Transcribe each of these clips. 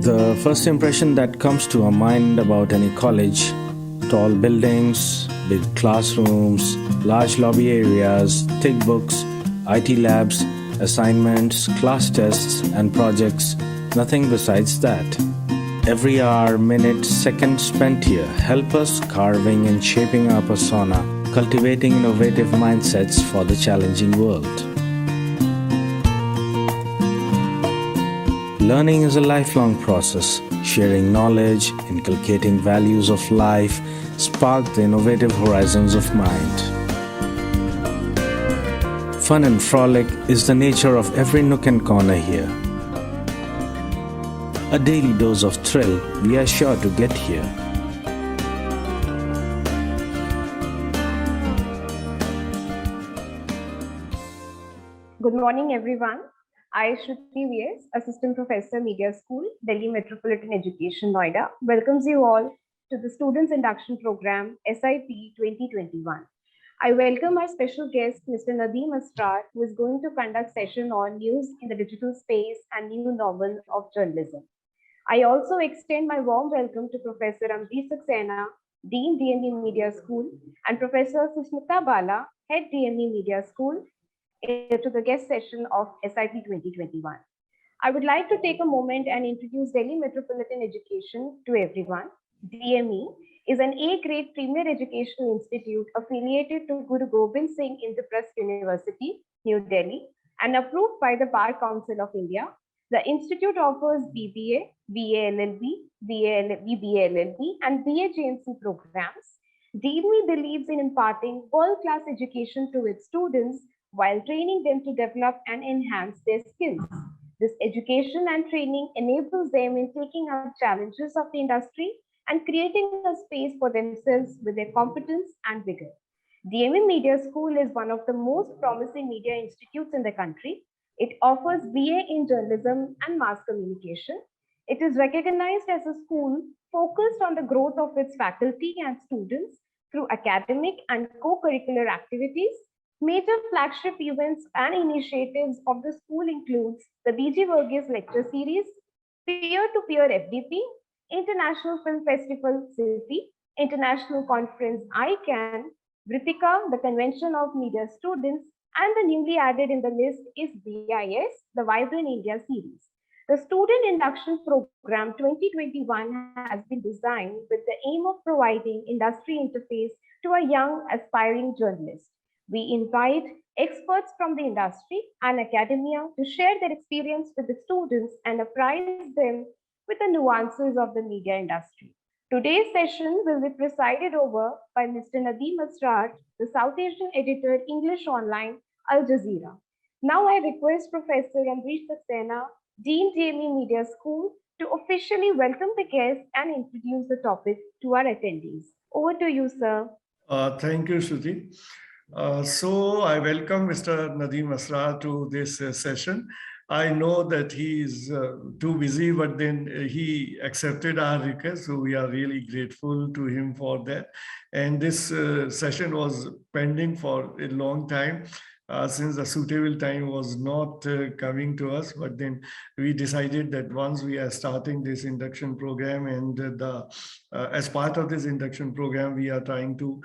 The first impression that comes to our mind about any college: tall buildings, big classrooms, large lobby areas, thick books, IT labs, assignments, class tests, and projects. Nothing besides that. Every hour, minute, second spent here help us carving and shaping our persona, cultivating innovative mindsets for the challenging world. Learning is a lifelong process. Sharing knowledge, inculcating values of life, spark the innovative horizons of mind. Fun and frolic is the nature of every nook and corner here. A daily dose of thrill we are sure to get here. Good morning, everyone. I, Shruti V.S., Assistant Professor, Media School, Delhi Metropolitan Education, Noida, welcomes you all to the Students Induction Program, SIP-2021. I welcome our special guest, Mr. Nadim Asrar, who is going to conduct session on news in the digital space and new normal of journalism. I also extend my warm welcome to Professor Amrit Saxena, Dean DME Media School, and Professor Susmita Bala, Head DME Media School, to the guest session of SIP 2021. I would like to take a moment and introduce Delhi Metropolitan Education to everyone. DME is an A-grade premier educational institute affiliated to Guru Gobind Singh Indraprasth University, New Delhi, and approved by the Bar Council of India. The institute offers BBA, BA LLB, BBA LLB, and BA JNC programs. DME believes in imparting world-class education to its students while training them to develop and enhance their skills. This education and training enables them in taking up challenges of the industry and creating a space for themselves with their competence and vigor. DME Media School is one of the most promising media institutes in the country. It offers BA in journalism and mass communication. It is recognized as a school focused on the growth of its faculty and students through academic and co-curricular activities. Major flagship events and initiatives of the school includes the BG Verghese Lecture Series, Peer-to-Peer FDP, International Film Festival SIP, International Conference ICANN, Vritika, the Convention of Media Students, and the newly added in the list is VIS, the Vibrant India Series. The Student Induction Program 2021 has been designed with the aim of providing industry interface to a young aspiring journalist. We invite experts from the industry and academia to share their experience with the students and apprise them with the nuances of the media industry. Today's session will be presided over by Mr. Nadim Asrar, the South Asian editor, English Online, Al Jazeera. Now I request Professor Amrit Saxena, Dean DME Media School, to officially welcome the guests and introduce the topic to our attendees. Over to you, sir. Thank you, Shruti. So I welcome Mr. Nadim Asrar to this session. I know that he is too busy, but then he accepted our request. So we are really grateful to him for that. And this session was pending for a long time. Since the suitable time was not coming to us, but then we decided that once we are starting this induction program, and as part of this induction program, we are trying to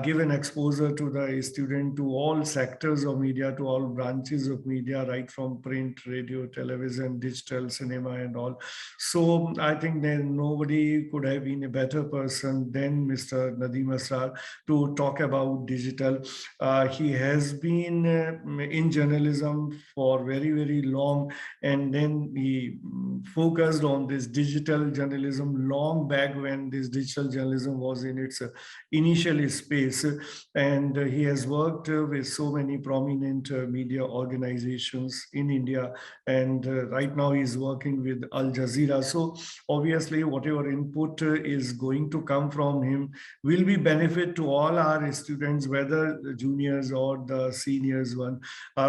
give an exposure to the student to all sectors of media, to all branches of media, right from print, radio, television, digital, cinema, and all. So I think then nobody could have been a better person than Mr. Nadim Asrar to talk about digital. He has been in journalism for very, very long, and then he focused on this digital journalism long back when this digital journalism was in its initial space, and he has worked with so many prominent media organizations in India, and right now he's working with Al Jazeera. So obviously whatever input is going to come from him will be benefit to all our students, whether the juniors or the seniors one,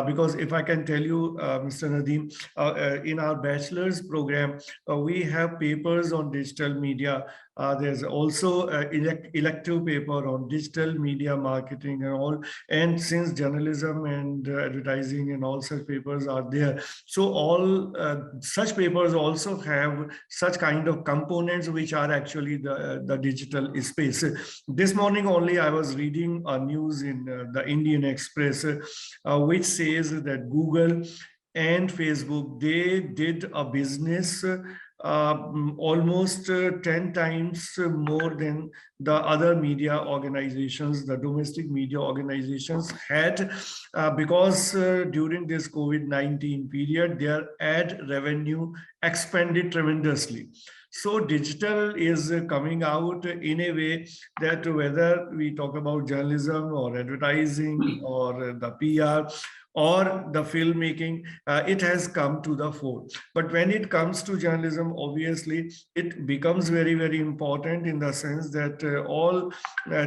because if I can tell you, Mr. Nadim, in our bachelor's program, we have papers on digital media There's also an elective paper on digital media marketing and all. And since journalism and advertising and all such papers are there, so all such papers also have such kind of components which are actually the digital space. This morning only I was reading a news in the Indian Express, which says that Google and Facebook, they did a business almost 10 times more than the other media organizations, the domestic media organizations had, because during this COVID-19 period, their ad revenue expanded tremendously. So digital is coming out in a way that whether we talk about journalism or advertising or the PR or the filmmaking, it has come to the fore. But when it comes to journalism, obviously, it becomes very, very important in the sense that all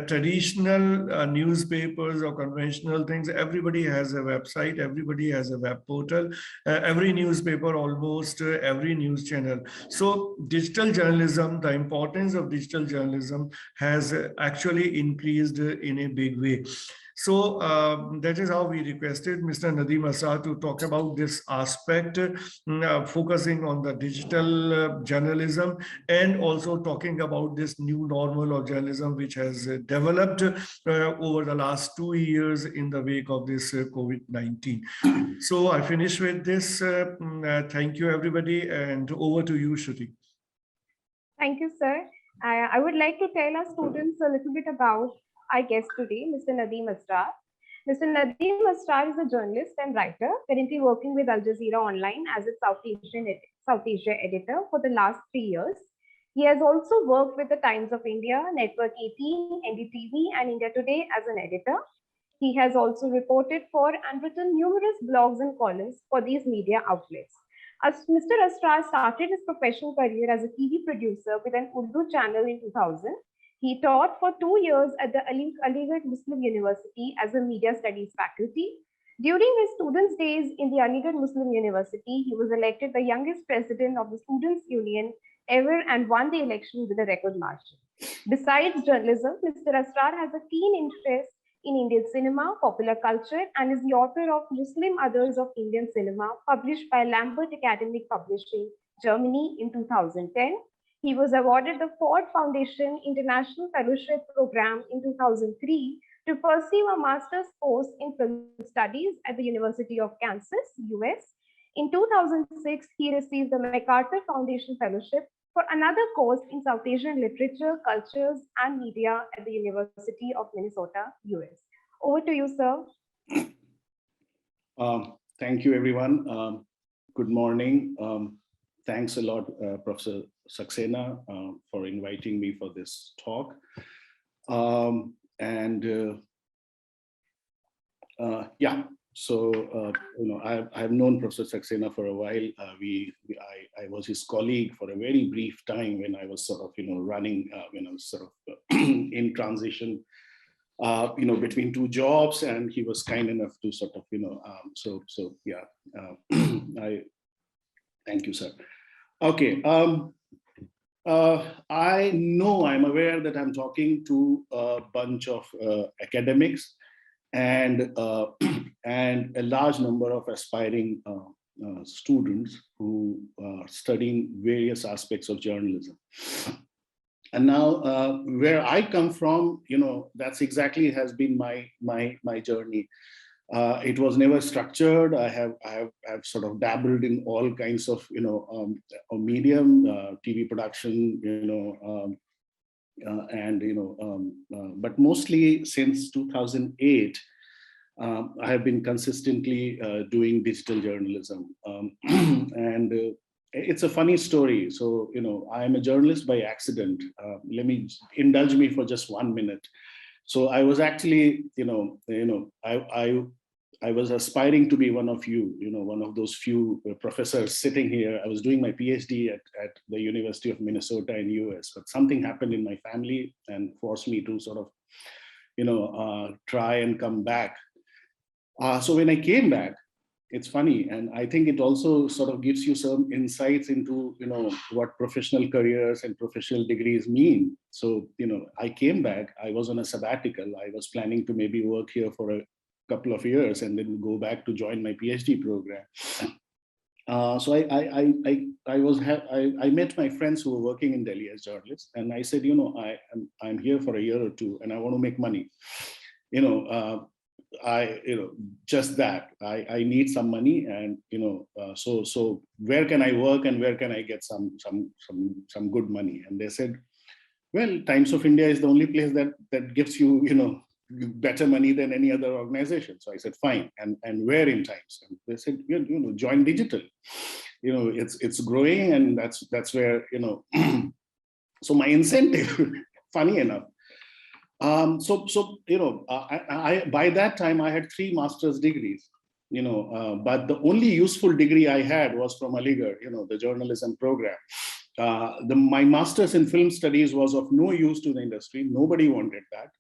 traditional newspapers or conventional things, everybody has a website, everybody has a web portal, every newspaper, almost every news channel. So digital journalism, the importance of digital journalism has actually increased in a big way. So that is how we requested Mr. Nadim Asrar to talk about this aspect, focusing on the digital journalism and also talking about this new normal of journalism which has developed over the last 2 years in the wake of this COVID-19. So I finish with this. Thank you, everybody, and over to you, Shruti. Thank you, sir. I would like to tell our students a little bit about our guest today, Mr. Nadim Asrar. Mr. Nadim Asrar is a journalist and writer, currently working with Al Jazeera Online as a South Asia editor for the last 3 years. He has also worked with the Times of India, Network 18, NDTV, and India Today as an editor. He has also reported for and written numerous blogs and columns for these media outlets. As Mr. Asrar started his professional career as a TV producer with an Urdu channel in 2000. He taught for 2 years at the Aligarh Muslim University as a media studies faculty. During his students' days in the Aligarh Muslim University, he was elected the youngest president of the Students' Union ever and won the election with a record margin. Besides journalism, Mr. Asrar has a keen interest in Indian cinema, popular culture, and is the author of Muslim Others of Indian Cinema, published by Lambert Academic Publishing, Germany in 2010. He was awarded the Ford Foundation International Fellowship Program in 2003 to pursue a master's course in film studies at the University of Kansas, US. In 2006, he received the MacArthur Foundation Fellowship for another course in South Asian literature, cultures, and media at the University of Minnesota, US. Over to you, sir. Thank you, everyone. Good morning. Thanks a lot, Professor Saxena, for inviting me for this talk. Yeah, so I've known Professor Saxena for a while. I was his colleague for a very brief time when I was sort of running, in transition, between 2 jobs, and he was kind enough to sort of I thank you, sir. Okay. I'm aware that I'm talking to a bunch of academics and a large number of aspiring students who are studying various aspects of journalism. And now, where I come from, that's exactly has been my journey. It was never structured. I have sort of dabbled in all kinds of medium, TV production, but mostly since 2008, I have been consistently doing digital journalism, and it's a funny story. So I am a journalist by accident. Let me indulge me for just 1 minute. So I was actually, I was aspiring to be one of you, one of those few professors sitting here. I was doing my PhD at the University of Minnesota in US, but something happened in my family and forced me to sort of, try and come back. So when I came back, it's funny, and I think it also sort of gives you some insights into, what professional careers and professional degrees mean. So, I came back, I was on a sabbatical. I was planning to maybe work here for a couple of years and then go back to join my PhD program. So I met my friends who were working in Delhi as journalists, and I said, I'm here for a year or two, and I want to make money. Just that I need some money, and so where can I work and where can I get some good money? And they said, well, Times of India is the only place that gives you better money than any other organization. So I said, fine. And where in Times? And they said, join digital. It's growing, and that's where so my incentive, funny enough. I by that time I had 3 master's degrees, but the only useful degree I had was from Aligarh, the journalism program. My master's in film studies was of no use to the industry. Nobody wanted that.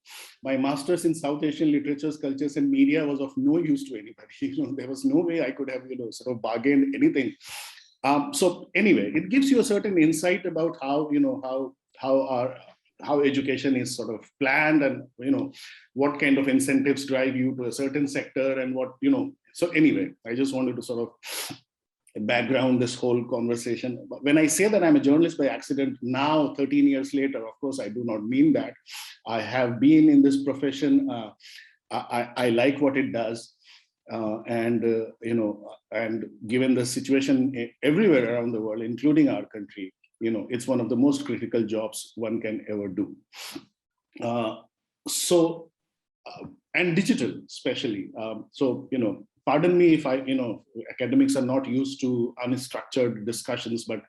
My master's in South Asian literatures, cultures, and media was of no use to anybody. There was no way I could have, sort of bargained anything. So anyway, it gives you a certain insight about how, how education is sort of planned, and what kind of incentives drive you to a certain sector, and what so anyway, I just wanted to sort of background this whole conversation. When I say that I'm a journalist by accident now, 13 years later, of course I do not mean that. I have been in this profession. I like what it does, and given the situation everywhere around the world, including our country, it's one of the most critical jobs one can ever do. And digital, especially. Pardon me if academics are not used to unstructured discussions, but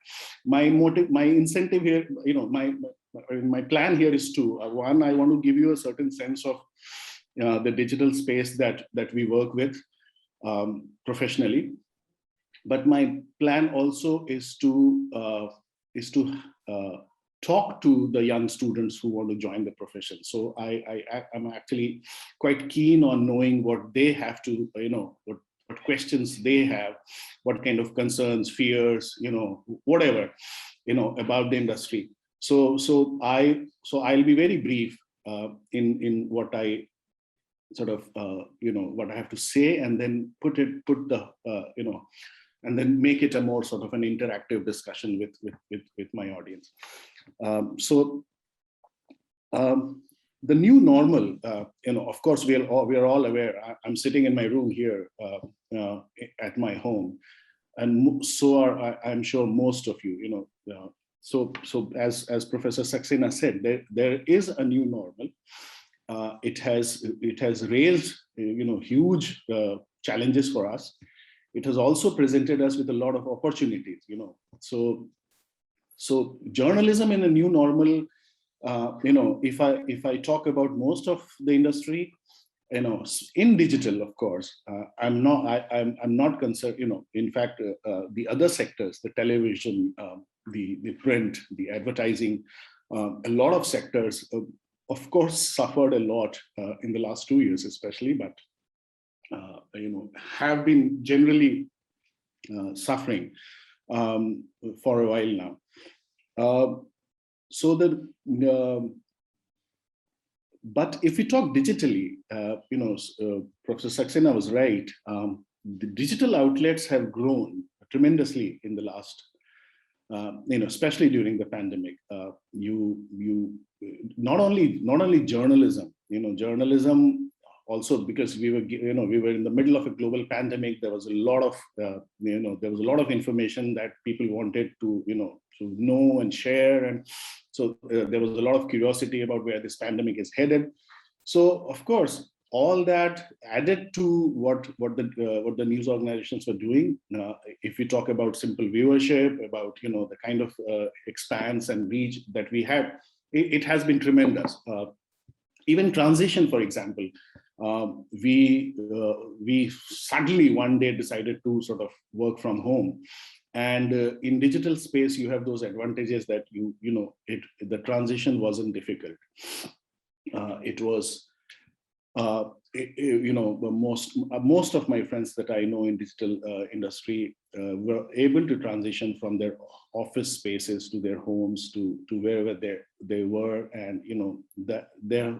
my incentive here, my plan here is two. One, I want to give you a certain sense of the digital space that we work with professionally. But my plan also is to talk to the young students who want to join the profession. So I'm actually quite keen on knowing what they have to, what questions they have, what kind of concerns, fears, whatever, about the industry. So I'll be very brief in what I sort of, what I have to say, and then and then make it a more sort of an interactive discussion with my audience. The new normal, of course, we are all aware. I'm sitting in my room here at my home, and so are I'm sure most of you. So as Professor Saxena said, there is a new normal. It has raised huge challenges for us. It has also presented us with a lot of opportunities. So journalism in a new normal, if I talk about most of the industry, in digital, of course, I'm not concerned. In fact, the other sectors, the television, the print, the advertising, a lot of sectors, of course, suffered a lot in the last 2 years, especially, but have been generally suffering for a while now. But if we talk digitally, Professor Saxena was right. The digital outlets have grown tremendously in the last, especially during the pandemic. Not only journalism, journalism. Also, because we were in the middle of a global pandemic, there was a lot of information that people wanted to know and share, and so there was a lot of curiosity about where this pandemic is headed. So, of course, all that added to what the news organizations were doing. If we talk about simple viewership, about the kind of expanse and reach that we had, it has been tremendous. Even transition, for example. We suddenly one day decided to sort of work from home, and in digital space you have those advantages that the transition wasn't difficult. It was most of my friends that I know in digital industry were able to transition from their office spaces to their homes to wherever they were, and that they're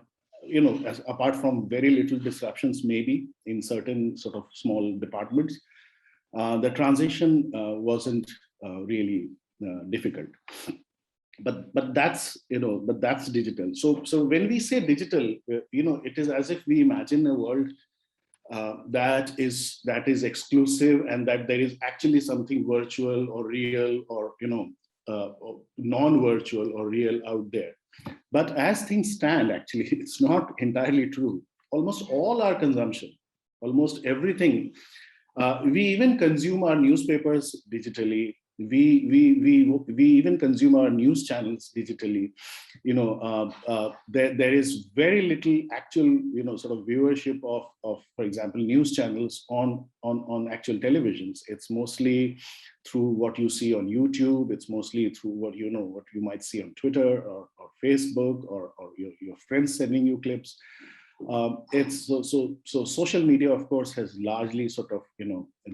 apart from very little disruptions maybe in certain sort of small departments, the transition wasn't really difficult. But that's digital. So when we say digital, it is as if we imagine a world that is exclusive, and that there is actually something virtual or real or or non-virtual or real out there. But as things stand, actually, it's not entirely true. Almost all our consumption, almost everything, we even consume our newspapers digitally. We even consume our news channels digitally. There is very little actual sort of viewership of for example news channels on actual televisions. It's mostly through what you see on YouTube. It's mostly through what you might see on Twitter or Facebook, or your friends sending you clips. It's so social media, of course, has largely sort of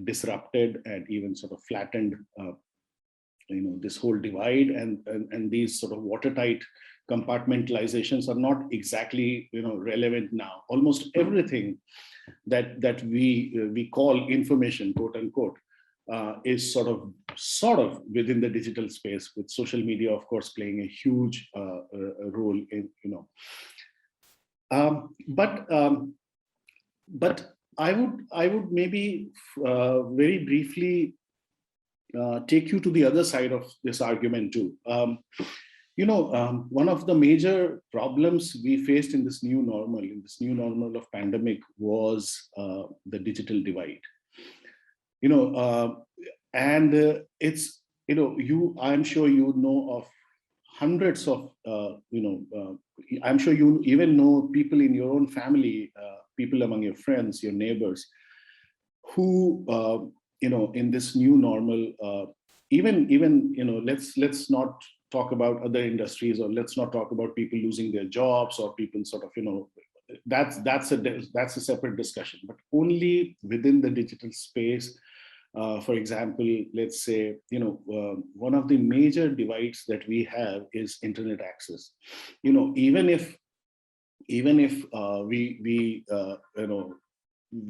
disrupted and even sort of flattened this whole divide, and these sort of watertight compartmentalizations are not exactly relevant now. Almost everything that we call information, quote unquote, is sort of within the digital space, with social media, of course, playing a huge role in but I would maybe very briefly take you to the other side of this argument too. One of the major problems we faced in this new normal of pandemic was the digital divide. It's I'm sure you know of hundreds of I'm sure you even know people in your own family, people among your friends, your neighbors, who in this new normal, let's not talk about other industries, or let's not talk about people losing their jobs, or people sort of that's a separate discussion. But only within the digital space, for example, let's say one of the major divides that we have is internet access. Even if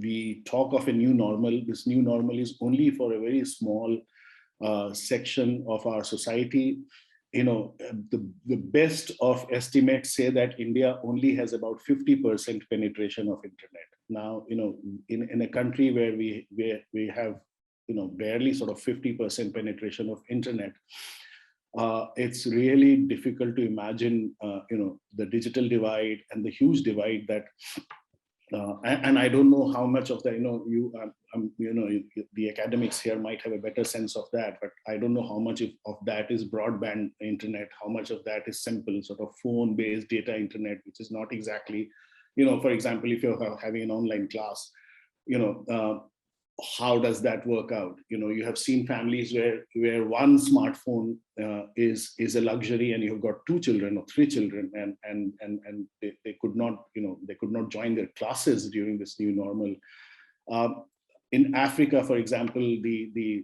we talk of a new normal, this new normal is only for a very small section of our society. The best of estimates say that India only has about 50% penetration of internet. Now, in a country where we have barely sort of 50% penetration of internet, it's really difficult to imagine the digital divide and the huge divide that and I don't know how much of that the academics here might have a better sense of that, but I don't know how much of that is broadband internet, how much of that is simple sort of phone-based data internet, which is not exactly, for example, if you're having an online class, how does that work out? You have seen families where one smartphone is a luxury, and you've got 2 children or 3 children, and they could not join their classes during this new normal. In Africa, for example, the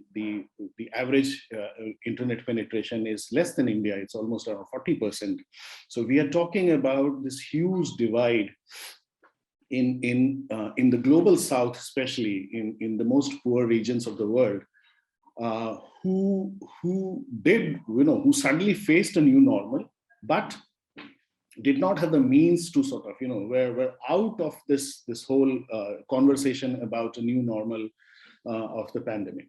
average internet penetration is less than India. It's almost around 40%. So we are talking about this huge divide in the global south, especially in the most poor regions of the world, who suddenly faced a new normal, but did not have the means to sort of, we're out of this whole conversation about a new normal of the pandemic.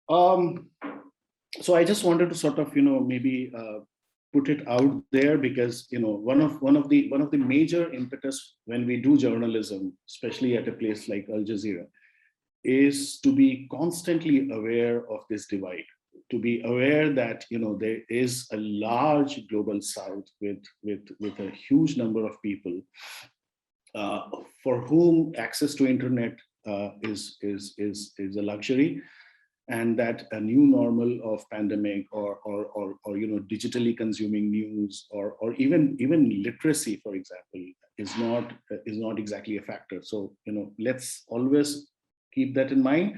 So I just wanted to sort of, maybe put it out there, because one of the major impetus when we do journalism, especially at a place like Al Jazeera, is to be constantly aware of this divide, to be aware that there is a large global south with a huge number of people for whom access to internet is a luxury, and that a new normal of pandemic or digitally consuming news or even literacy, for example, is not exactly a factor. So let's always keep that in mind,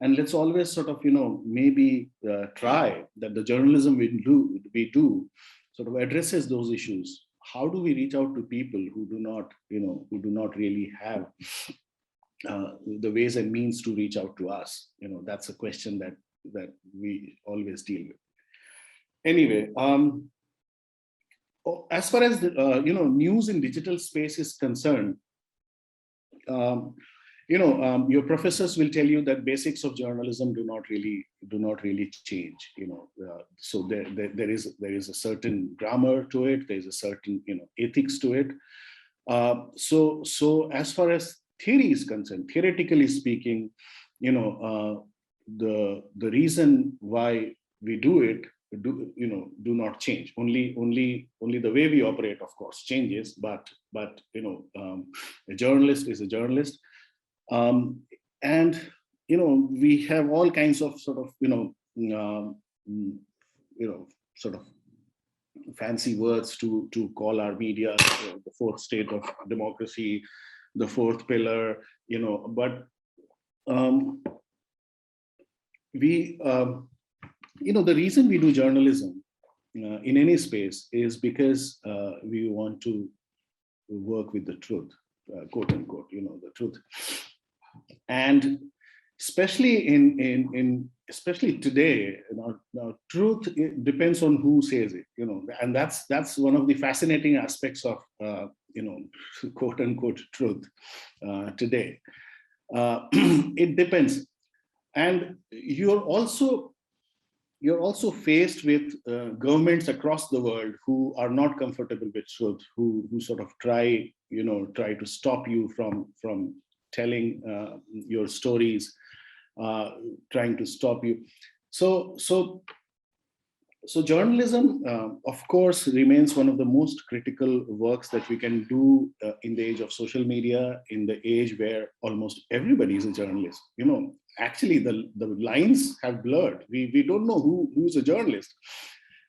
and let's always sort of maybe try that the journalism we do sort of addresses those issues. How do we reach out to people who do not really have the ways and means to reach out to us? That's a question that we always deal with. Anyway, as far as the, news in digital space is concerned, your professors will tell you that basics of journalism do not really change. So there is a certain grammar to it. There is a certain ethics to it. So as far as theory is concerned, theoretically speaking, the reason why we do it do not change. Only the way we operate, of course, changes. But a journalist is a journalist, and we have all kinds of sort of sort of fancy words to call our media, the fourth state of democracy, the fourth pillar, but we the reason we do journalism in any space is because we want to work with the truth, quote unquote, the truth. And especially especially today, now truth, it depends on who says it, and that's one of the fascinating aspects of quote unquote truth today. It depends, and you're also faced with governments across the world who are not comfortable with truth, who sort of try to stop you from telling your stories, trying to stop you. So journalism, of course, remains one of the most critical works that we can do in the age of social media, in the age where almost everybody is a journalist. Actually, the lines have blurred. We don't know who's a journalist.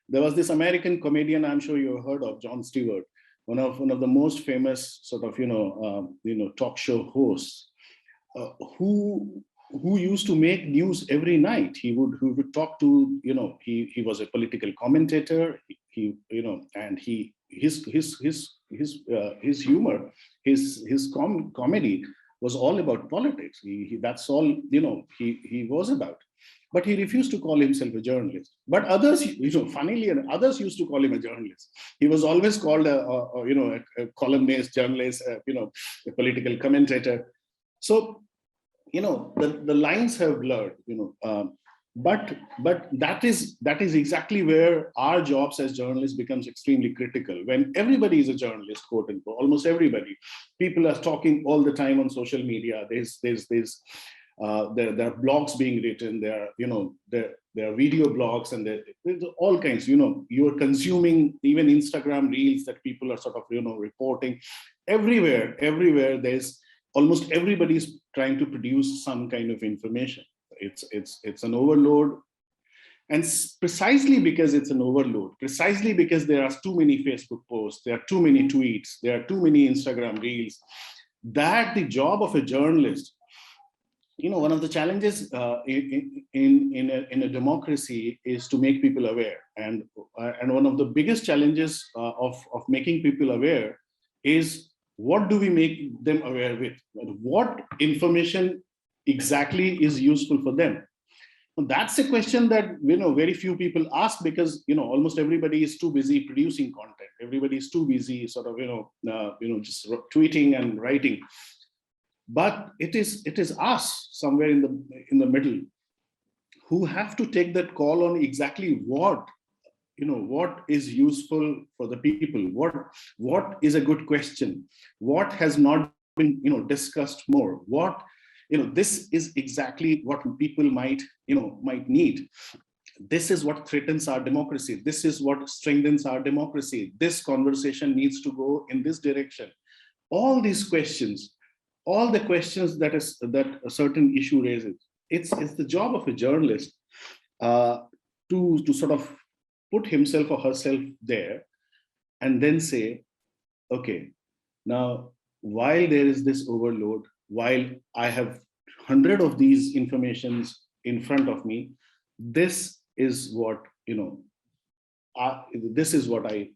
There was this American comedian, I'm sure you heard of, Jon Stewart, one of the most famous sort of talk show hosts, who used to make news every night. He would talk to, he was a political commentator, and his humor, his comedy was all about politics. That's all, he was about. But he refused to call himself a journalist. But others, funnily enough, others used to call him a journalist. He was always called a columnist, journalist, a political commentator. So, the lines have blurred, but that is exactly where our jobs as journalists becomes extremely critical. When everybody is a journalist, quote unquote, almost everybody, people are talking all the time on social media. There are blogs being written. There are video blogs, and there's all kinds. You are consuming even Instagram reels that people are sort of reporting. Everywhere there's almost everybody's trying to produce some kind of information. It's an overload, and precisely because it's an overload, precisely because there are too many Facebook posts, there are too many tweets, there are too many Instagram reels, that the job of a journalist, one of the challenges in a democracy is to make people aware, and one of the biggest challenges of making people aware is, what do we make them aware with? What information exactly is useful for them? And that's a question that very few people ask, because almost everybody is too busy producing content. Everybody is too busy sort of just tweeting and writing. But it is us somewhere in the middle who have to take that call on exactly what is useful for the people, what is a good question, what has not been discussed more, this is exactly what people might need. This is what threatens our democracy. This is what strengthens our democracy. This conversation needs to go in this direction. All these questions, all the questions that a certain issue raises, it's the job of a journalist to sort of put himself or herself there and then say, okay, now while there is this overload, while I have 100 of these informations in front of me, this is what, this is what I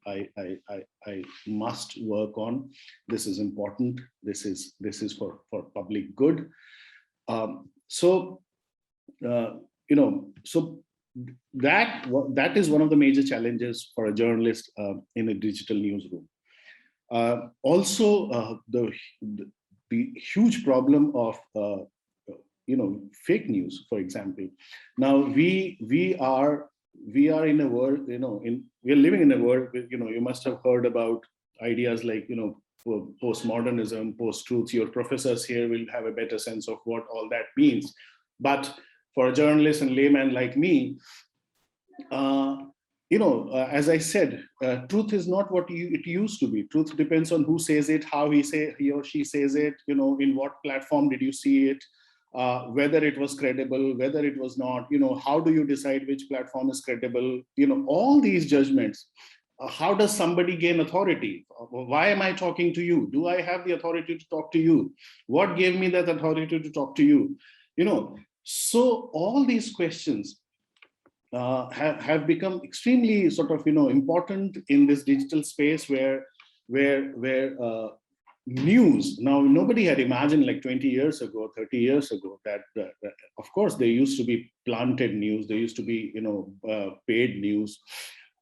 must work on. This is important. This is for public good. So that is one of the major challenges for a journalist in a digital newsroom. Also, the huge problem of fake news, for example. Now we are in a world, we are living in a world. You must have heard about ideas like postmodernism, post-truth. Your professors here will have a better sense of what all that means. But for a journalist and layman like me, as I said, truth is not what it used to be. Truth depends on who says it, how he or she says it, in what platform did you see it, whether it was credible, whether it was not, how do you decide which platform is credible, all these judgments. How does somebody gain authority? Why am I talking to you? Do I have the authority to talk to you? What gave me that authority to talk to you? So all these questions have become extremely sort of important in this digital space where news, now nobody had imagined like 20 years ago, 30 years ago that of course there used to be planted news, there used to be paid news,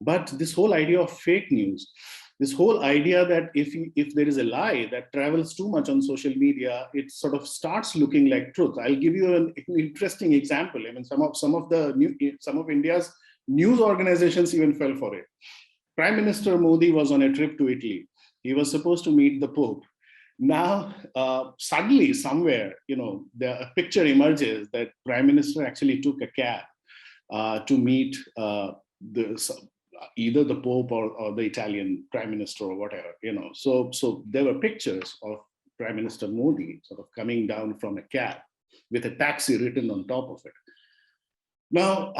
but this whole idea of fake news, this whole idea that if there is a lie that travels too much on social media, it sort of starts looking like truth. I'll give you an interesting example. I mean, some of India's news organizations even fell for it. Prime Minister Modi was on a trip to Italy. He was supposed to meet the Pope. Now, suddenly somewhere, a picture emerges that Prime Minister actually took a cab to meet either the Pope or the Italian Prime Minister or whatever, So there were pictures of Prime Minister Modi sort of coming down from a cab with a taxi written on top of it. Now,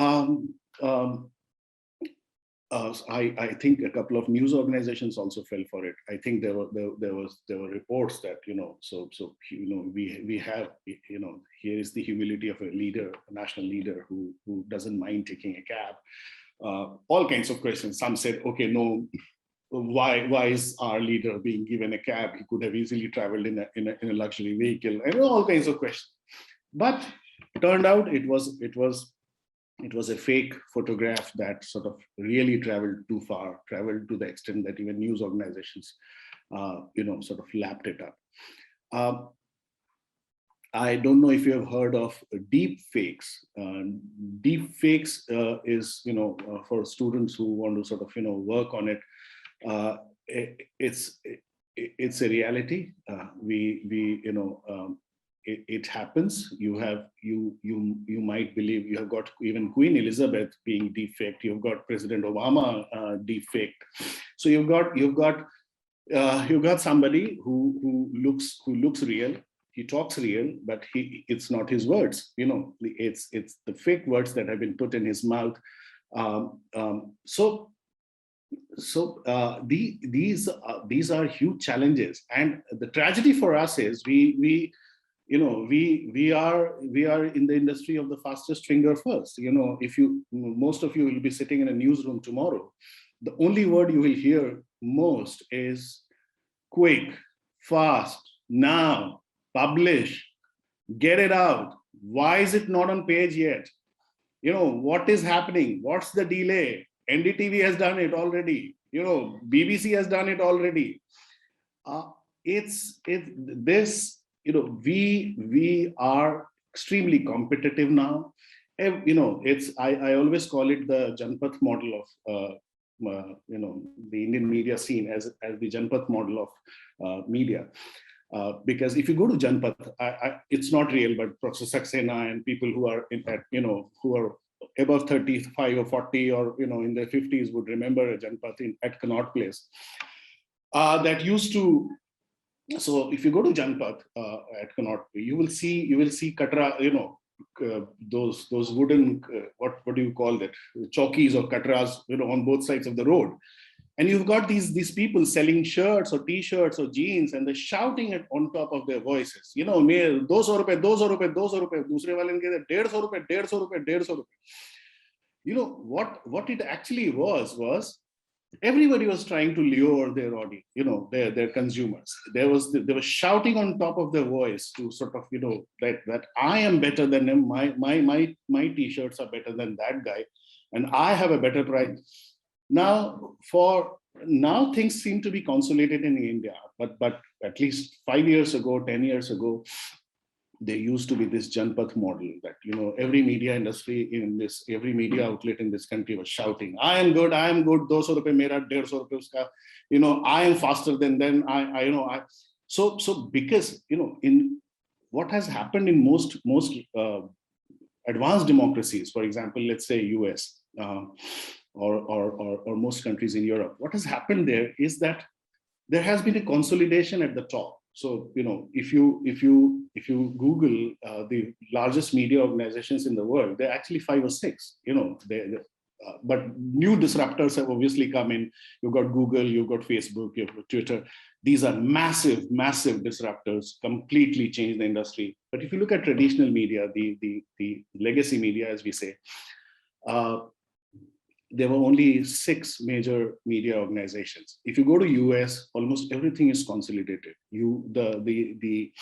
I think a couple of news organizations also fell for it. I think there were reports that we have here is the humility of a leader, a national leader who doesn't mind taking a cab. All kinds of questions. Some said, okay, no, why is our leader being given a cab? He could have easily traveled in a luxury vehicle, and all kinds of questions. But turned out it was a fake photograph that sort of really traveled too far, traveled to the extent that even news organizations, sort of lapped it up. I don't know if you have heard of deep fakes. Deep fakes is, for students who want to sort of, work on it. It's a reality. It happens. You might believe you have got even Queen Elizabeth being deepfaked. You've got President Obama deepfaked. So you've got somebody who looks real. He talks real, but it's not his words. It's the fake words that have been put in his mouth. So these are huge challenges, and the tragedy for us is we are in the industry of the fastest finger first. Most of you will be sitting in a newsroom tomorrow. The only word you will hear most is quick, fast, now, publish, get it out. Why is it not on page yet? What is happening? What's the delay? NDTV has done it already. BBC has done it already. We are extremely competitive now. I always call it the Janpath model of the Indian media scene as the Janpath model of media. Because if you go to Janpath, it's not real, but Professor Saxena and people who are who are above 35 or 40 or in their 50s would remember a Janpath at Connaught Place that used to. So if you go to Janpath at Connaught, you will see Katra, those wooden what do you call that, chowkis or katras, on both sides of the road. And you've got these people selling shirts or t-shirts or jeans, and they're shouting it on top of their voices. "Mere 200 rupees, 200 rupees, 200 rupees." Dusre wale ne kehte 150 rupees, 150 rupees, 150 rupees. What it actually was everybody was trying to lure their audience, their consumers. They were shouting on top of their voice to sort of, that I am better than him. My t-shirts are better than that guy, and I have a better price. Now things seem to be consolidated in India, but at least 5 years ago, 10 years ago, there used to be this Janpath model that, every media industry every media outlet in this country was shouting, I am good, 200 rupees mera, 150 rupees ka, I am faster than them. So because, in what has happened in most advanced democracies, for example, let's say US, or most countries in Europe, what has happened there is that there has been a consolidation at the top. So, if you Google the largest media organizations in the world, they're actually 5 or 6. But new disruptors have obviously come in. You've got Google, you've got Facebook, you've got Twitter. These are massive disruptors, completely change the industry. But if you look at traditional media, the legacy media, as we say, there were only 6 major media organizations. If you go to US, almost everything is consolidated. The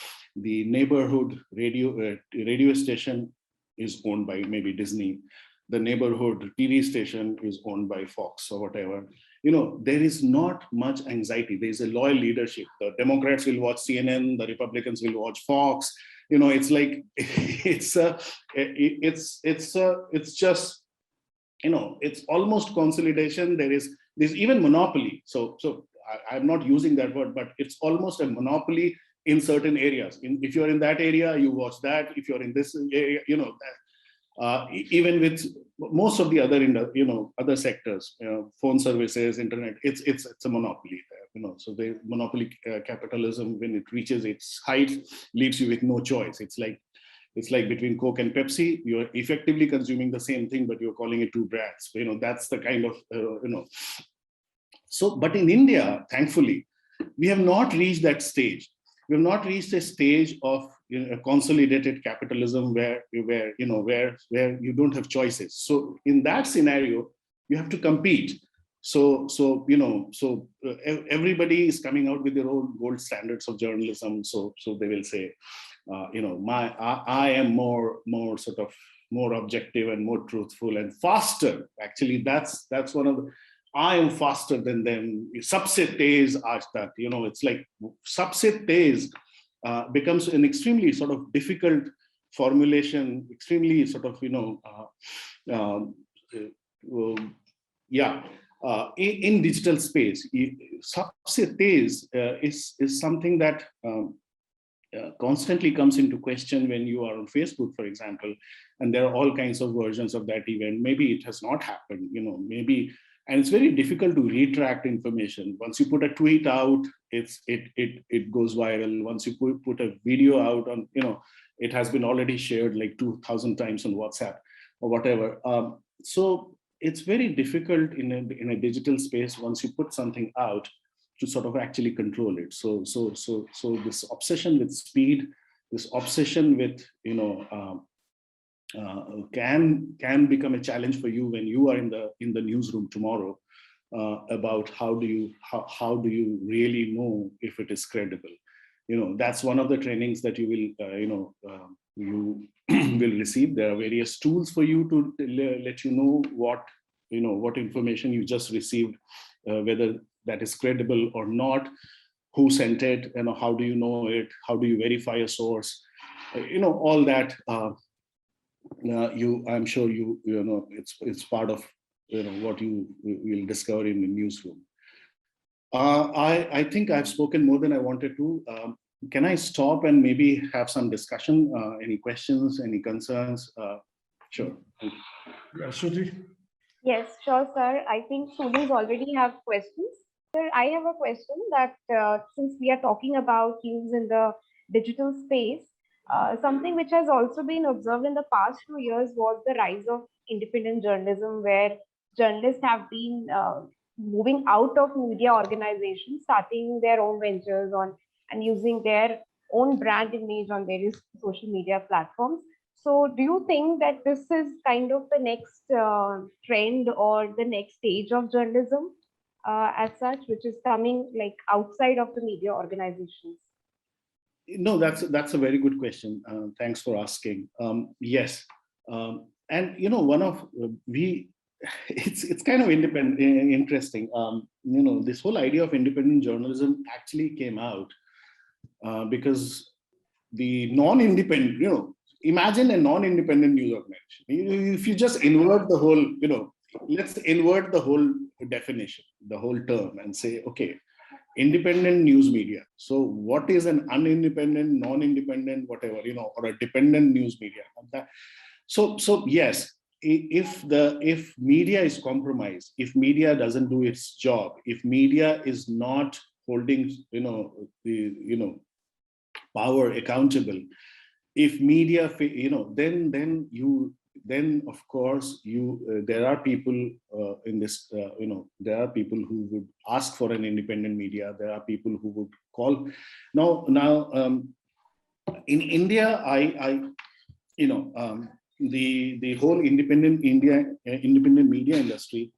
neighborhood radio station is owned by maybe Disney. The neighborhood TV station is owned by Fox or whatever. There is not much anxiety. There is a loyal leadership. The Democrats will watch CNN. The Republicans will watch Fox. It's like it's just, it's almost consolidation. There's even monopoly. So I'm not using that word, but it's almost a monopoly in certain areas. If you're in that area, you watch that. If you're in this area, even with most of the other other sectors, phone services, internet, it's a monopoly there. So the monopoly capitalism, when it reaches its height, leaves you with no choice. It's like between Coke and Pepsi, you're effectively consuming the same thing, but you're calling it 2 brands. That's the kind of, So, but in India, thankfully, we have not reached that stage. We have not reached a stage of consolidated capitalism where you don't have choices. So in that scenario, you have to compete. So everybody is coming out with their own gold standards of journalism. So they will say, I am more sort of more objective and more truthful and faster. Actually, that's one of the, I am faster than them. Sabse tez aaj tak. It's like sabse tez becomes an extremely sort of difficult formulation, extremely sort of, in digital space. Sabse tez is something that constantly comes into question when you are on Facebook, for example, and there are all kinds of versions of that event. Maybe it has not happened, maybe, and it's very difficult to retract information. Once you put a tweet out, it goes viral. Once you put a video out on, it has been already shared like 2,000 times on WhatsApp or whatever. So it's very difficult in a digital space once you put something out to sort of actually control it. So this obsession with speed, this obsession with can become a challenge for you when you are in the newsroom tomorrow about how do you really know if it is credible. That's one of the trainings that you will you will receive. There are various tools for you to let you know what information you just received, whether that is credible or not, who sent it, how do you know it, how do you verify a source, all that. I'm sure it's part of what you will discover in the newsroom. I think I've spoken more than I wanted to. Can I stop and maybe have some discussion? Any questions, any concerns? Sure. Shruti? Yes, sure, sir. I think students already have questions. Sir, I have a question that since we are talking about use in the digital space, Something which has also been observed in the past 2 years was the rise of independent journalism, where journalists have been moving out of media organizations, starting their own ventures on and using their own brand image on various social media platforms. So, do you think that this is kind of the next trend or the next stage of journalism as such, which is coming like outside of the media organizations? No, that's a very good question. Thanks for asking. Yes, and one of we, it's kind of interesting. This whole idea of independent journalism actually came out because the non-independent, imagine a non-independent news organization. If you just invert the whole, let's invert the whole definition, the whole term, and say, okay, independent news media. So what is an unindependent, non-independent, whatever, or a dependent news media? So yes, if media is compromised, if media doesn't do its job, if media is not holding, the power accountable, if media, then of course there are people in this, there are people who would ask for an independent media. There are people who would call. Now, in India, the whole independent media industry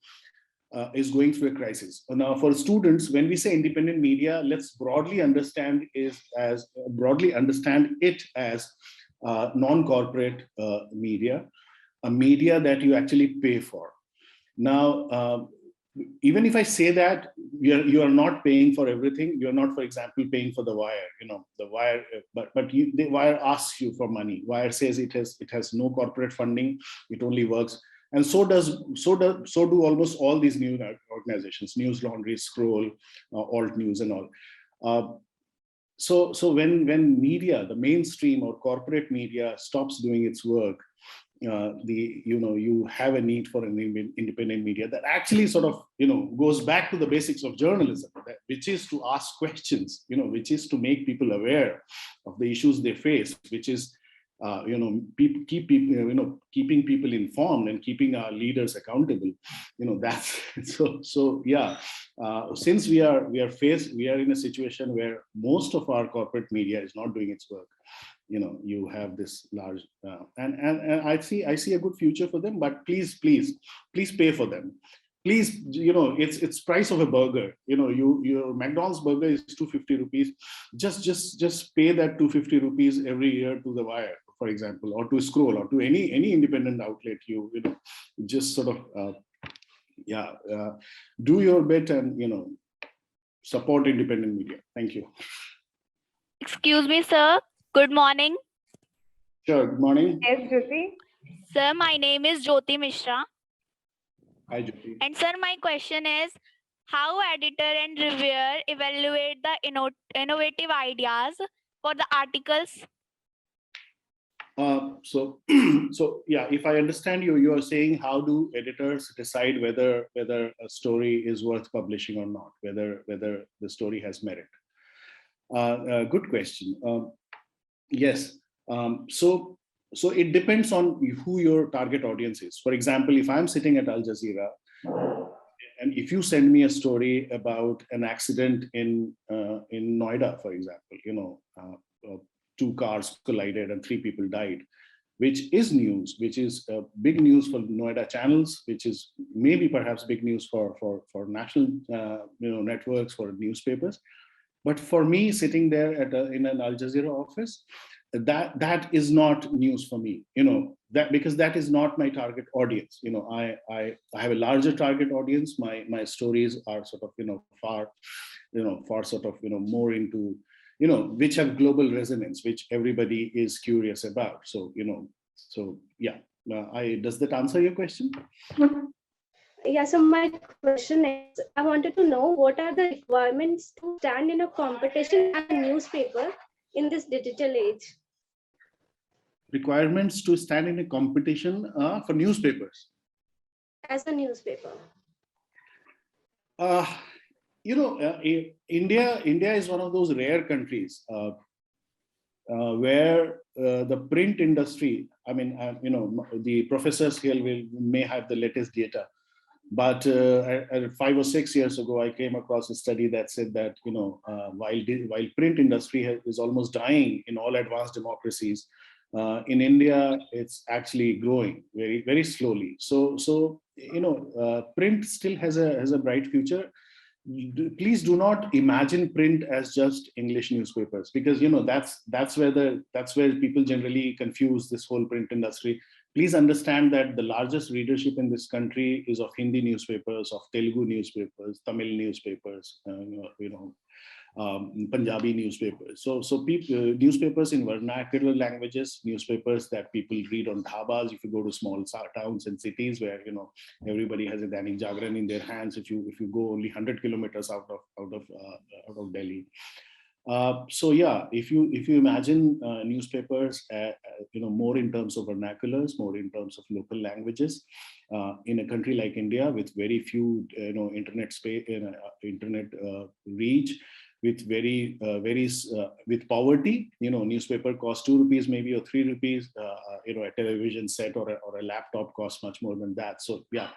is going through a crisis. Now, for students, when we say independent media, let's broadly understand it as non-corporate media, a media that you actually pay for. Now, even if I say that you are not paying for everything, you are not, for example, paying for the wire. The wire, but the wire asks you for money. Wire says it has no corporate funding. It only works. And so do almost all these news organizations, News Laundry, Scroll, Alt News, and all. So when media, the mainstream or corporate media, stops doing its work, you have a need for an independent media that actually sort of goes back to the basics of journalism, which is to ask questions, which is to make people aware of the issues they face, which is keeping people informed and keeping our leaders accountable. That's so yeah. Since we are in a situation where most of our corporate media is not doing its work, you have this large and I see a good future for them, but please pay for them. Please, it's price of a burger. Your McDonald's burger is 250 rupees. Just pay that 250 rupees every year to the Wire, for example, or to Scroll, or to any independent outlet. Just sort of do your bit and support independent media. Thank you. Excuse me, sir. Good morning. Sure. Good morning. Yes, Jyoti. Sir, my name is Jyoti Mishra. Hi, Jyoti. And sir, my question is, how editor and reviewer evaluate the innovative ideas for the articles? So yeah, if I understand you are saying, how do editors decide whether a story is worth publishing or not, whether the story has merit? Good question. Yes. So it depends on who your target audience is. For example, if I'm sitting at Al Jazeera, and if you send me a story about an accident in Noida, for example, 2 cars collided and 3 people died, which is news, which is big news for Noida channels, which is maybe perhaps big news for national networks, for newspapers. But for me, sitting there in an Al Jazeera office, that is not news for me, because that is not my target audience. I have a larger target audience. My stories are sort of far sort of more into which have global resonance, which everybody is curious about. So yeah. Does that answer your question? Yeah, so my question is, I wanted to know what are the requirements to stand in a competition as a newspaper in this digital age? Requirements to stand in a competition for newspapers? As a newspaper. India is one of those rare countries where the print industry, I mean, the professors here may have the latest data, but 5 or 6 years ago, I came across a study that said that, while print industry is almost dying in all advanced democracies, in India, it's actually growing very, very slowly. So print still has a bright future. Please do not imagine print as just English newspapers, because that's where people generally confuse this whole print industry. Please understand that the largest readership in this country is of Hindi newspapers, of Telugu newspapers, Tamil newspapers, Punjabi newspapers. So people, newspapers in vernacular languages, newspapers that people read on dhabas. If you go to small towns and cities where everybody has a Dainik Jagran in their hands, if you go only 100 kilometers out of Delhi. So yeah, if you imagine newspapers, more in terms of vernaculars, more in terms of local languages, in a country like India with very few, internet space, internet reach, with with poverty, newspaper costs 2 rupees maybe, or 3 rupees. A television set or a laptop costs much more than that. So yeah,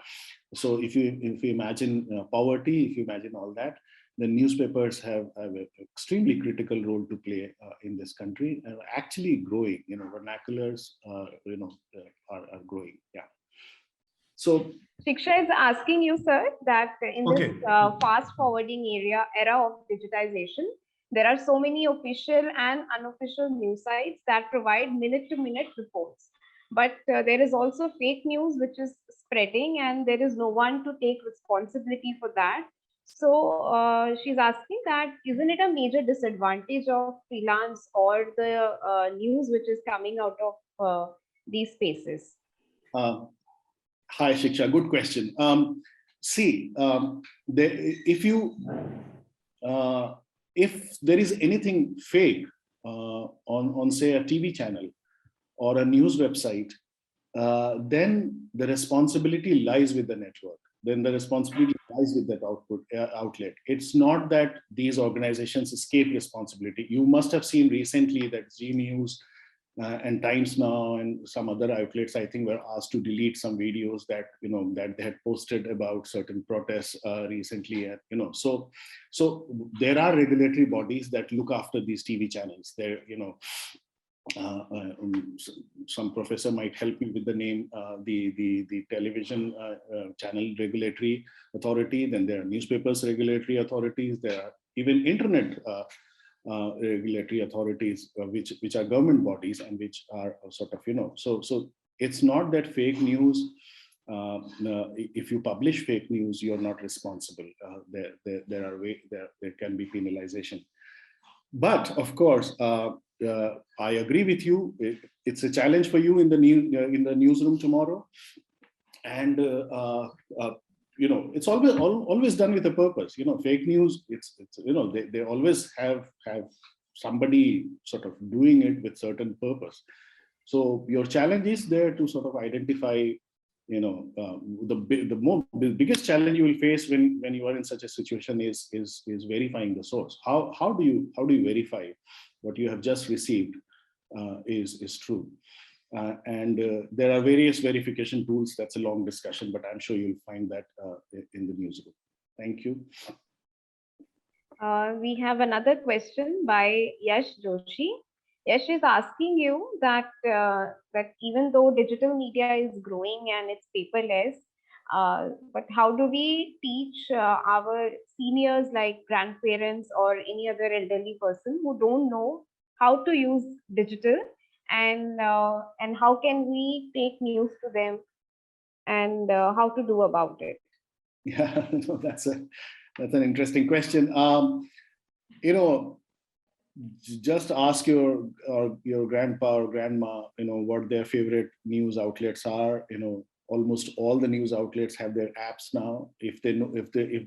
so if you imagine poverty, if you imagine all that, the newspapers have an extremely critical role to play in this country, and actually growing. Vernaculars, are growing. Yeah. So Shiksha is asking you, sir, that in Okay. this fast forwarding era of digitization, there are so many official and unofficial news sites that provide minute-to-minute reports. But there is also fake news which is spreading, and there is no one to take responsibility for that. So she's asking that, isn't it a major disadvantage of freelance or the news which is coming out of these spaces? Hi, Shiksha. Good question. If there is anything fake on say a TV channel or a news website, then the responsibility lies with the network. Then the responsibility lies with that outlet. It's not that these organizations escape responsibility. You must have seen recently that Zee News and Times Now and some other outlets, I think, were asked to delete some videos that that they had posted about certain protests recently. So there are regulatory bodies that look after these TV channels. There, some professor might help me with the name, the television channel regulatory authority. Then there are newspapers regulatory authorities. There are even internet regulatory authorities, which are government bodies and which are sort of, so it's not that fake news, if you publish fake news, you're not responsible. There can be penalization. But of course, I agree with you. It's a challenge for you in the newsroom tomorrow, and it's always done with a purpose. Fake news. It's they always have somebody sort of doing it with certain purpose. So your challenge is there to sort of identify. The biggest challenge you will face when you are in such a situation is verifying the source. How do you verify what you have just received is true? And there are various verification tools. That's a long discussion, but I'm sure you'll find that in the newsroom. Thank you. We have another question by Yash Joshi. Yash is asking you that even though digital media is growing and it's paperless, but how do we teach our seniors like grandparents or any other elderly person who don't know how to use digital, and how can we take news to them, and how to do about it? Yeah, that's an interesting question. Just ask your grandpa or grandma, what their favorite news outlets are. Almost all the news outlets have their apps now. If they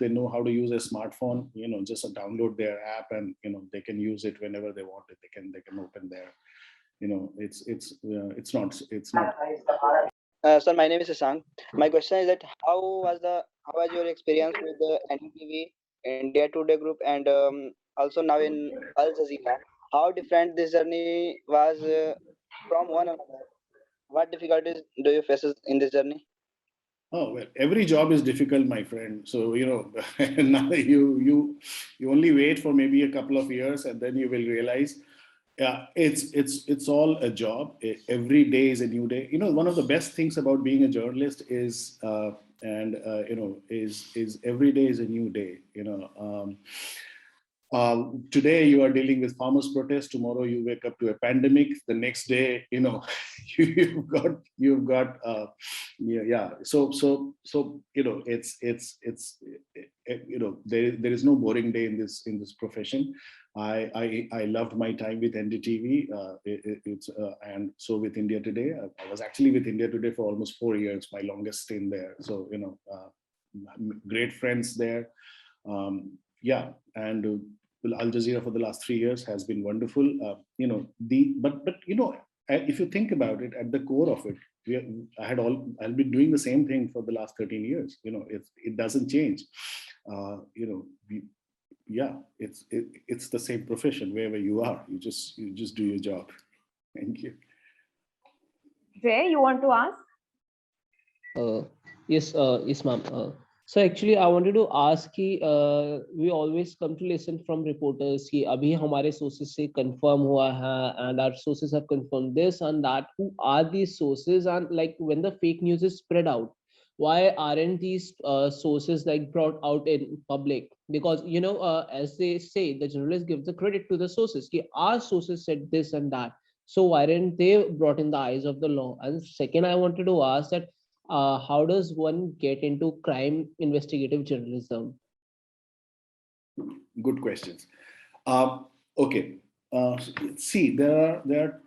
know how to use a smartphone, just download their app, and they can use it whenever they want it. They can open their, it's not. Sir, my name is Shashank. My question is that how was your experience with the NTV, India Today Group, and also now in Al Jazeera? how different this journey was from one another? What difficulties do you face in this journey? Oh well, every job is difficult, my friend. So now you only wait for maybe a couple of years, and then you will realize, yeah, it's all a job. Every day is a new day. One of the best things about being a journalist is is every day is a new day. Today you are dealing with farmers' protest. Tomorrow you wake up to a pandemic. The next day, you've got yeah. So there is no boring day in this profession. I loved my time with NDTV. And so with India Today. I was actually with India Today for almost 4 years, my longest stint there. So great friends there. Yeah, and Al Jazeera for the last 3 years has been wonderful. If you think about it, at the core of it, I'll be doing the same thing for the last 13 years. It doesn't change. It's the same profession wherever you are. You just do your job. Thank you. Jay, you want to ask? Yes, ma'am. So actually, I wanted to ask कि we always come to listen from reporters कि अभी हमारे sources से confirm हुआ है and our sources have confirmed this and that. Who are these sources? And like when the fake news is spread out, why aren't these sources like brought out in public? Because as they say, the journalists give the credit to the sources. कि our sources said this and that. So why aren't they brought in the eyes of the law? And second, I wanted to ask that. How does one get into crime investigative journalism? Good questions. Okay. See, there are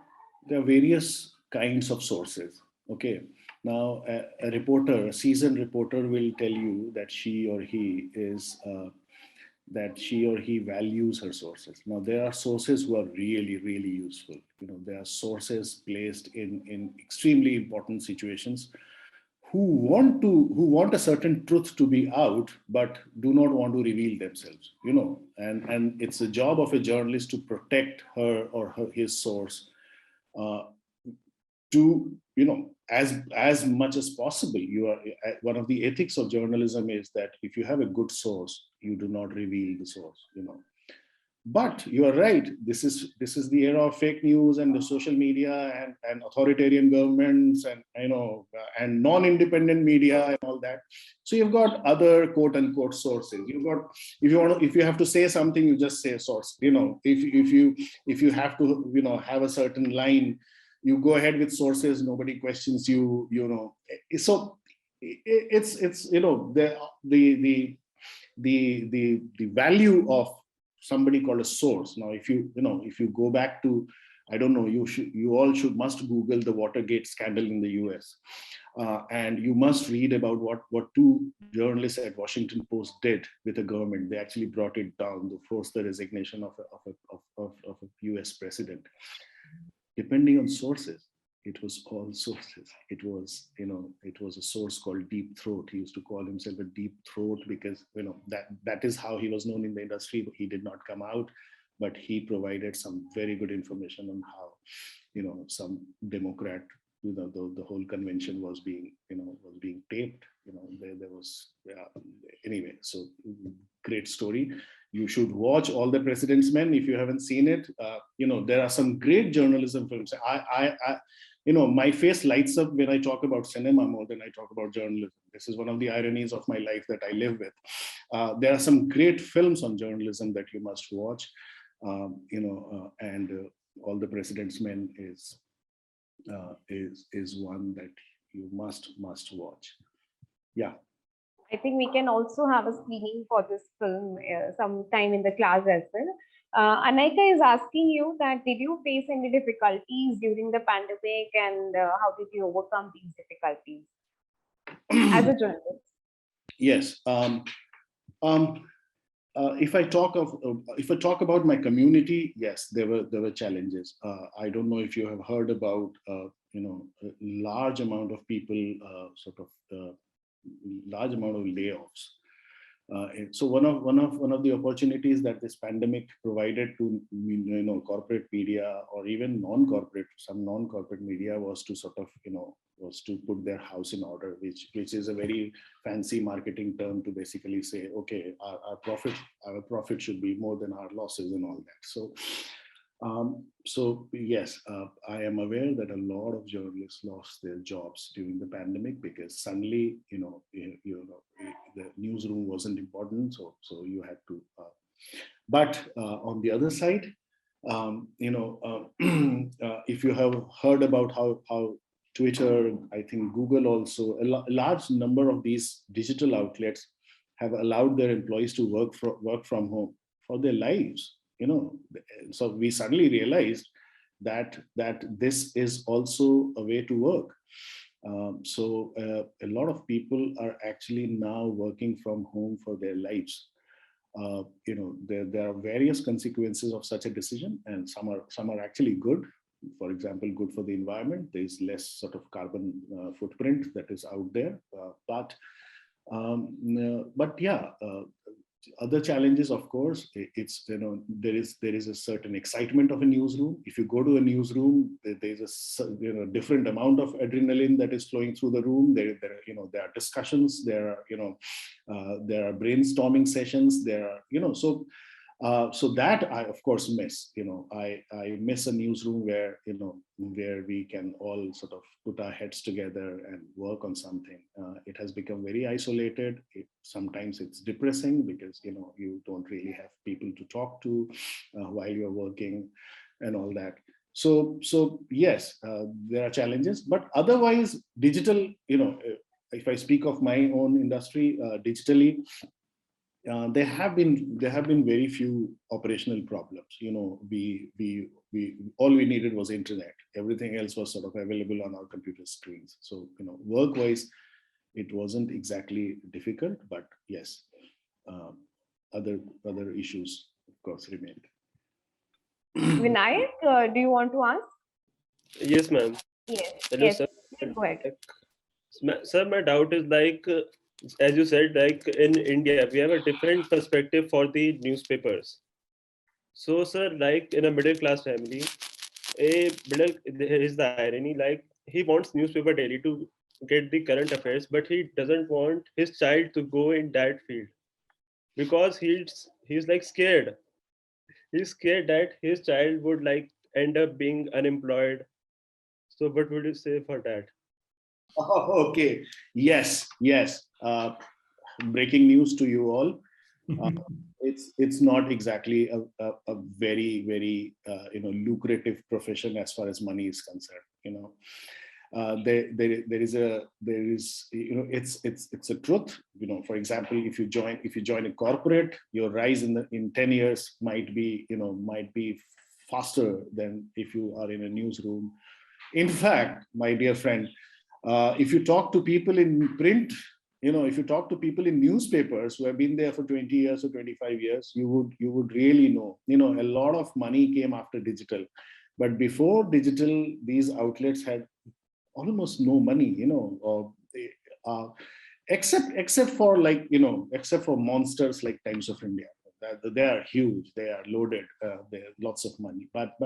various kinds of sources. Okay. Now, a reporter, a seasoned reporter, will tell you that she or he values her sources. Now, there are sources who are really, really useful. There are sources placed in extremely important situations who want a certain truth to be out, but do not want to reveal themselves, and it's the job of a journalist to protect her or his source, to as much as possible. One of the ethics of journalism is that if you have a good source, you do not reveal the source. But you are right. This is the era of fake news and the social media and authoritarian governments and non-independent media and all that. So you've got other quote unquote sources. You've got if you have to say something, you just say source. If you have to have a certain line, you go ahead with sources. Nobody questions you. So it's the value of somebody called a source. Now, if you go back to, I don't know, you all must Google the Watergate scandal in the US, and you must read about what two journalists at Washington Post did with the government. They actually brought it down to force the resignation of a US president. Depending on sources, it was all sources. It was a source called Deep Throat. He used to call himself a deep throat because that is how he was known in the industry. He did not come out, but he provided some very good information on how some Democrat, the whole convention was being taped. There was anyway. So great story. You should watch All the President's Men if you haven't seen it. There are some great journalism films. My face lights up when I talk about cinema more than I talk about journalism. This is one of the ironies of my life that I live with. There are some great films on journalism that you must watch. And All the President's Men is one that you must watch. Yeah. I think we can also have a screening for this film sometime in the class as well. Anaika is asking you that did you face any difficulties during the pandemic and how did you overcome these difficulties as a journalist? Yes. If I talk about my community, yes, there were challenges. I don't know if you have heard about a large amount of people large amount of layoffs. So one of the opportunities that this pandemic provided to corporate media or even some non-corporate media was to sort of was to put their house in order, which is a very fancy marketing term to basically say, okay, our profit should be more than our losses and all that. So yes, I am aware that a lot of journalists lost their jobs during the pandemic because suddenly, the newsroom wasn't important, so you had to. But on the other side, if you have heard about how Twitter, I think Google also, a large number of these digital outlets have allowed their employees to work from home for their lives. So we suddenly realized that this is also a way to work. So a lot of people are actually now working from home for their lives. There are various consequences of such a decision, and some are actually good. For example, good for the environment. There is less sort of carbon footprint that is out there, but yeah. Other challenges, of course, it's there is a certain excitement of a newsroom. If you go to a newsroom, there's a different amount of adrenaline that is flowing through the room. There are discussions, there are brainstorming sessions, there are so that I of course miss. I miss a newsroom where where we can all sort of put our heads together and work on something. It has become very isolated. Sometimes it's depressing because you don't really have people to talk to while you're working and all that. So yes, there are challenges, but otherwise digital. If I speak of my own industry, digitally. There have been very few operational problems. We all we needed was internet. Everything else was sort of available on our computer screens. So work-wise, it wasn't exactly difficult, but yes, other issues of course remained. Vinayak, do you want to ask? Yes, ma'am. Yes. Hello, Yes. sir. Go ahead. Sir, my doubt is as you said, in India, we have a different perspective for the newspapers. So, sir, in a middle class family, is the irony, he wants newspaper daily to get the current affairs, but he doesn't want his child to go in that field because he's scared. He's scared that his child would end up being unemployed. So what would you say for that? Oh, okay. Yes. Breaking news to you all. It's not exactly a very lucrative profession as far as money is concerned. It's a truth. For example, if you join a corporate, your rise in 10 years might be faster than if you are in a newsroom. In fact, my dear friend, if you talk to people in print, if you talk to people in newspapers who have been there for 20 years or 25 years, you would really know. A lot of money came after digital, but before digital, these outlets had almost no money. Except for monsters like Times of India. They are huge. They are loaded. They have lots of money. But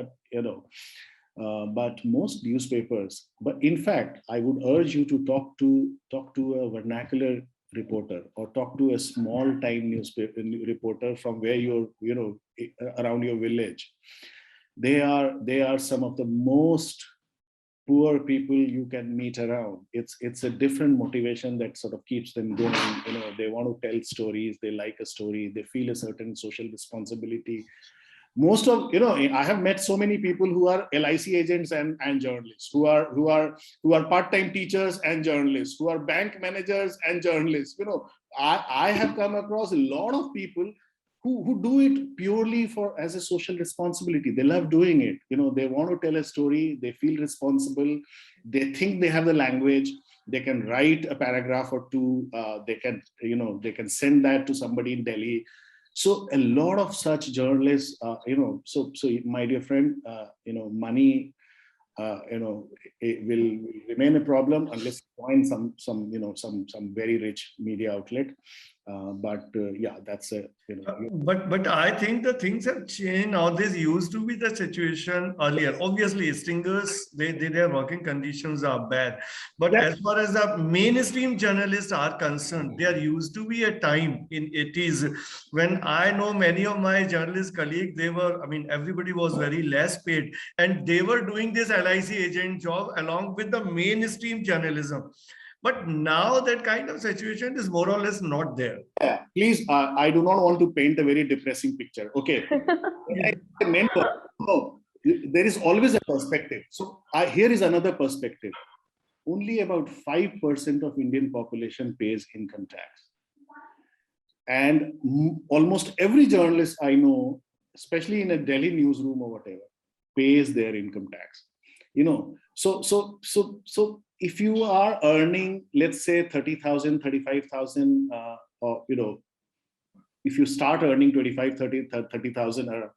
most newspapers, but in fact, I would urge you to talk to a vernacular reporter or talk to a small time newspaper reporter from where you're, around your village. They are some of the most poor people you can meet around. It's a different motivation that sort of keeps them going. They want to tell stories. They like a story. They feel a certain social responsibility. Most of I have met so many people who are LIC agents and journalists, who are part-time teachers and journalists, who are bank managers and journalists. I have come across a lot of people who do it purely as a social responsibility. They love doing it. They want to tell a story. They feel responsible. They think they have the language. They can write a paragraph or two. They can send that to somebody in Delhi. So a lot of such journalists, so my dear friend, money, it will remain a problem unless you find some very rich media outlet. Yeah, that's a, But I think the things have changed now. This used to be the situation earlier. Obviously, stingers, their working conditions are bad. But Yeah. as far as the mainstream journalists are concerned, there used to be a time in 80s when I know many of my journalist colleagues, they were, I mean, everybody was very less paid, and they were doing this LIC agent job along with the mainstream journalism. But now that kind of situation is more or less not there. Yeah, please, I do not want to paint a very depressing picture. Okay. No, there is always a perspective. So here is another perspective. Only about 5% of Indian population pays income tax. And almost every journalist I know, especially in a Delhi newsroom or whatever, pays their income tax. So if you are earning, let's say 30,000, 35,000, or if you start earning 25, 30,000,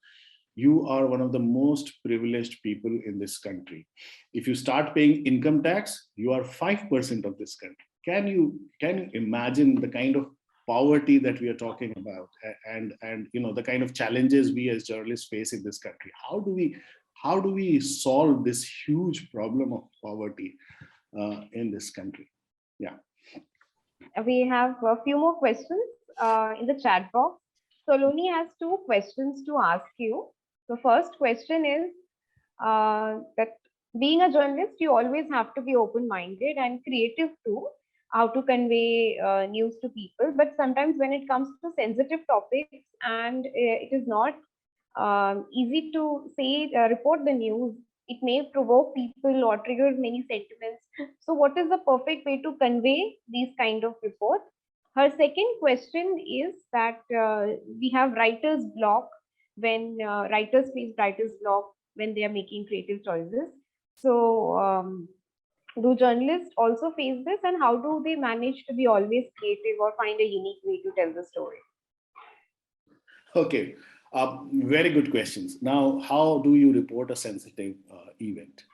you are one of the most privileged people in this country. If you start paying income tax, you are 5% of this country. Can you imagine the kind of poverty that we are talking about, and the kind of challenges we as journalists face in this country? How do we solve this huge problem of poverty in this country? Yeah. We have a few more questions in the chat box. Soloni has 2 questions to ask you. The first question is that being a journalist, you always have to be open-minded and creative too, how to convey news to people. But sometimes when it comes to sensitive topics and it is not easy to say, report the news, it may provoke people or trigger many sentiments. So what is the perfect way to convey these kind of reports? Her second question is that we have writer's block when writers face writer's block when they are making creative choices. So do journalists also face this, and how do they manage to be always creative or find a unique way to tell the story? Okay, very good questions. Now, how do you report a sensitive event?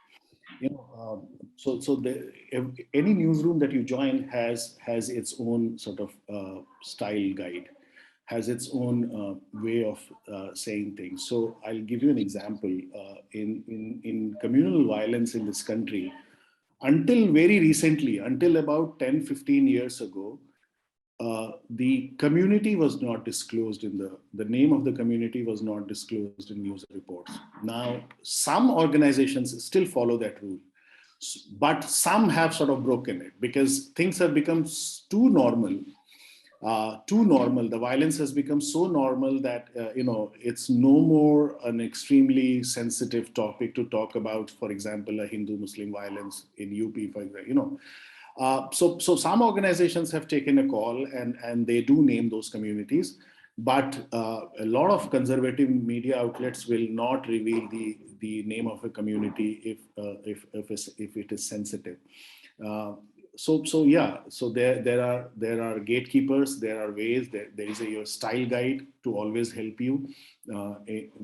Any newsroom that you join has its own sort of style guide, has its own way of saying things. So I'll give you an example. In communal violence in this country, until very recently, until about 10-15 years ago, the community was not disclosed in the name of the community was not disclosed in news reports. Now, some organizations still follow that rule, but some have sort of broken it because things have become too normal. The violence has become so normal that it's no more an extremely sensitive topic to talk about. For example, a Hindu-Muslim violence in UP, for example, So some organizations have taken a call and they do name those communities, but a lot of conservative media outlets will not reveal the name of a community if it is sensitive. So there are gatekeepers, there are ways, there is your style guide to always help you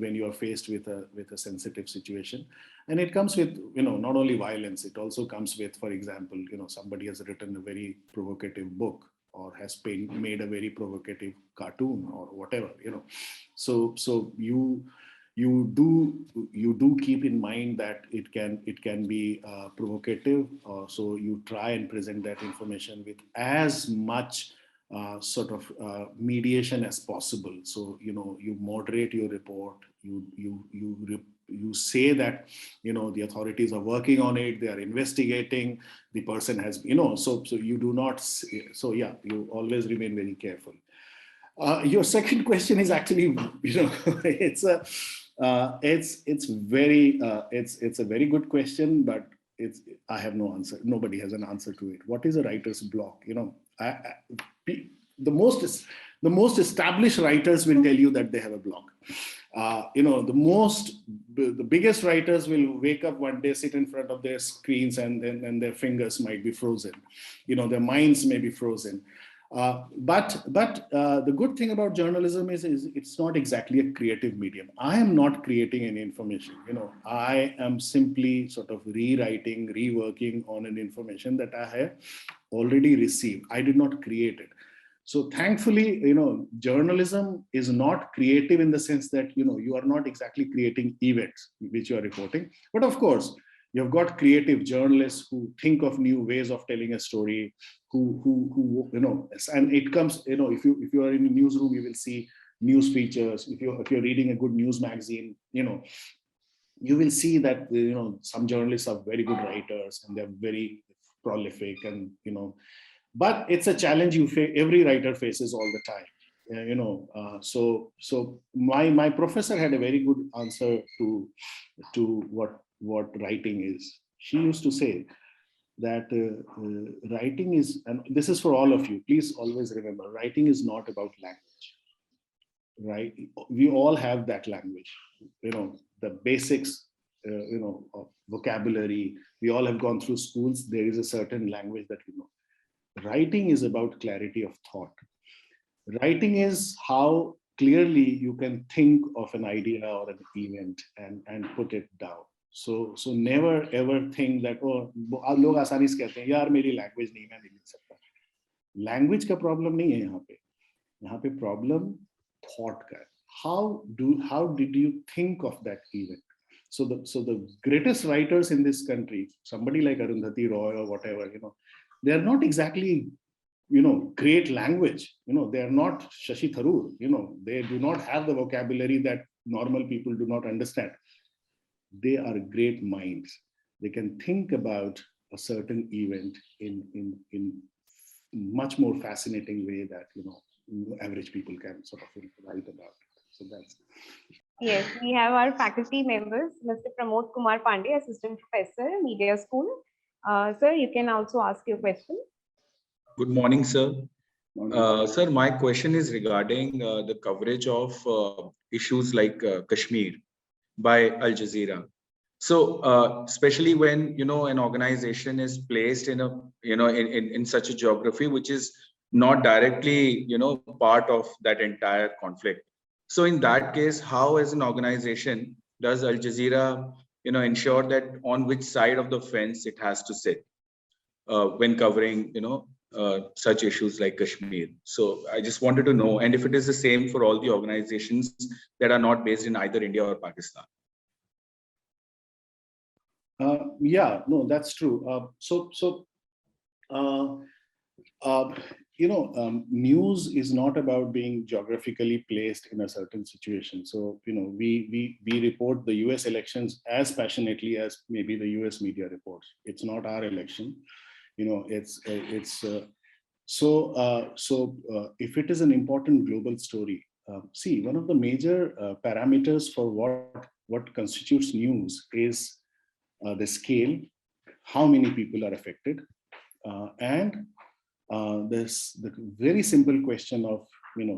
when you are faced with a sensitive situation. And it comes with, not only violence, it also comes with, for example, somebody has written a very provocative book or has made a very provocative cartoon or whatever, So you do keep in mind that it can be provocative. So you try and present that information with as much sort of mediation as possible. So you moderate your report. You say that the authorities are working on it. They are investigating. The person has so you do not. So yeah, you always remain very careful. Your second question is actually it's a very good question, but I have no answer. Nobody has an answer to it. What is a writer's block? The most established writers will tell you that they have a block. The biggest writers will wake up one day, sit in front of their screens, and their fingers might be frozen. Their minds may be frozen. But the good thing about journalism is it's not exactly a creative medium. I am not creating any information. I am simply sort of rewriting, reworking on an information that I have already received. I did not create it. So thankfully, journalism is not creative in the sense that, you are not exactly creating events which you are reporting. But of course, you've got creative journalists who think of new ways of telling a story, who and it comes, if you are in a newsroom, you will see news features. If you're reading a good news magazine, you will see that, some journalists are very good writers and they're very prolific, and, but it's a challenge every writer faces all the time. So my professor had a very good answer to what writing is. She used to say that writing is, and this is for all of you, please always remember, writing is not about language, right? We all have that language, the basics, of vocabulary. We all have gone through schools. There is a certain language that we know. Writing is about clarity of thought. Writing is how clearly you can think of an idea or an event and put it down. So never ever think that, oh, लोग आसानी से कहते हैं यार मेरी language नहीं, मैं नहीं लिख सकता. Language का problem नहीं है यहाँ पे problem thought का. How did you think of that event? So the greatest writers in this country, somebody like Arundhati Roy or whatever, they are not exactly, great language. They are not Shashi Tharoor. They do not have the vocabulary that normal people do not understand. They are great minds. They can think about a certain event in much more fascinating way that, average people can sort of write about it. So that's. Yes, we have our faculty members, Mr. Pramod Kumar Pandey, Assistant Professor, Media School. Sir, you can also ask your question. Good morning, sir. Sir, my question is regarding the coverage of issues like Kashmir by Al Jazeera. So, especially when an organization is placed in a in such a geography which is not directly part of that entire conflict. So, in that case, how, as an organization, does Al Jazeera ensure that on which side of the fence it has to sit when covering such issues like Kashmir? So I just wanted to know, and if it is the same for all the organizations that are not based in either India or Pakistan. Yeah, no, that's true. News is not about being geographically placed in a certain situation. So, we report the US elections as passionately as maybe the US media reports. It's not our election. If it is an important global story, see, one of the major parameters for what constitutes news is the scale, how many people are affected, and there's the very simple question of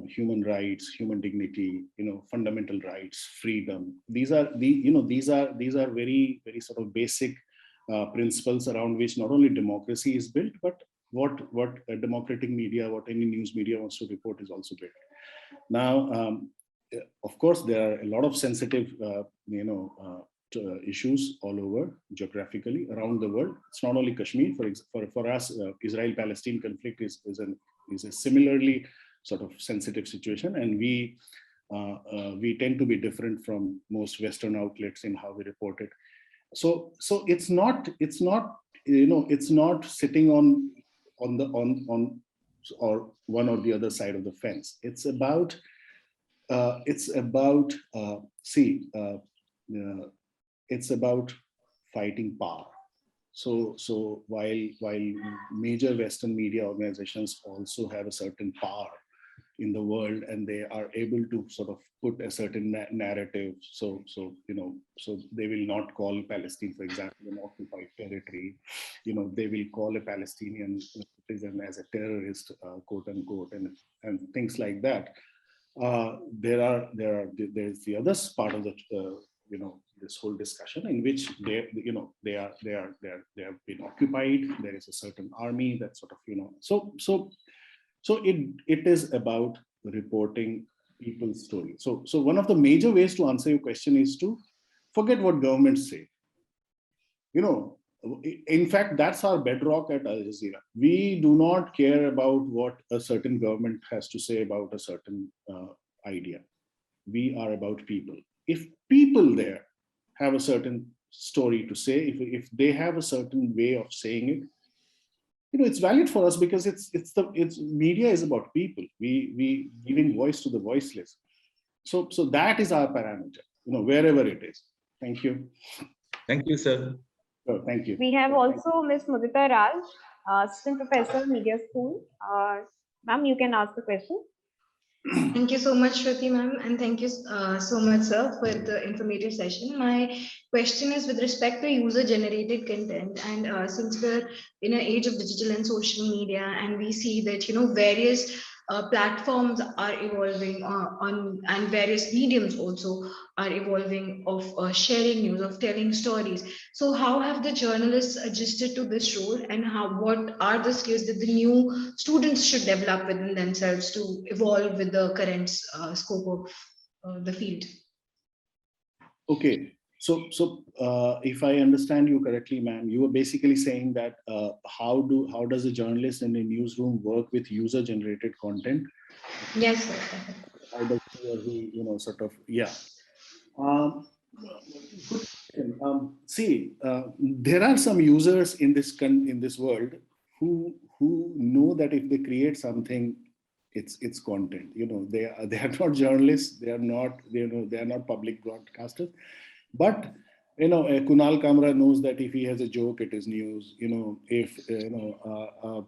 human rights, human dignity, fundamental rights, freedom. These are very, very sort of basic principles around which not only democracy is built, but what a democratic media, what any news media wants to report is also built. Now, of course, there are a lot of sensitive issues all over geographically around the world. It's not only Kashmir. For us, Israel-Palestine conflict is a similarly sort of sensitive situation, and we tend to be different from most Western outlets in how we report it. So it's not sitting on or one or the other side of the fence. It's about it's about fighting power. So while major Western media organizations also have a certain power in the world, and they are able to sort of put a certain narrative. So they will not call Palestine, for example, an occupied territory. They will call a Palestinian citizen as a terrorist, quote unquote, and things like that. There's the other part of the this whole discussion in which they have been occupied. There is a certain army that sort of So it is about reporting people's stories. So one of the major ways to answer your question is to forget what governments say. in fact, that's our bedrock at Al Jazeera. We do not care about what a certain government has to say about a certain idea. We are about people. If people there have a certain story to say, if they have a certain way of saying it, it's valid for us, because it's media is about people. We giving voice to the voiceless. So that is our parameter, wherever it is. Thank you. Thank you, sir. Oh, thank you. We have also Ms. Mudita Raj, Assistant Professor, Media School. Ma'am, you can ask the question. Thank you so much, Shruti ma'am, and thank you so much, sir, for the informative session. My question is with respect to user-generated content, and since we're in an age of digital and social media, and we see that various platforms are evolving and various mediums also are evolving of sharing news, of telling stories. So how have the journalists adjusted to this role, and what are the skills that the new students should develop within themselves to evolve with the current scope of the field? Okay, so if I understand you correctly, ma'am, you were basically saying that how does a journalist in a newsroom work with user-generated content? Yes, sir. How does he or he, sort of, yeah. Good question. See, there are some users in this world who know that if they create something, it's content. They are not journalists. They are not public broadcasters. But Kunal Kamra knows that if he has a joke, it is news. If the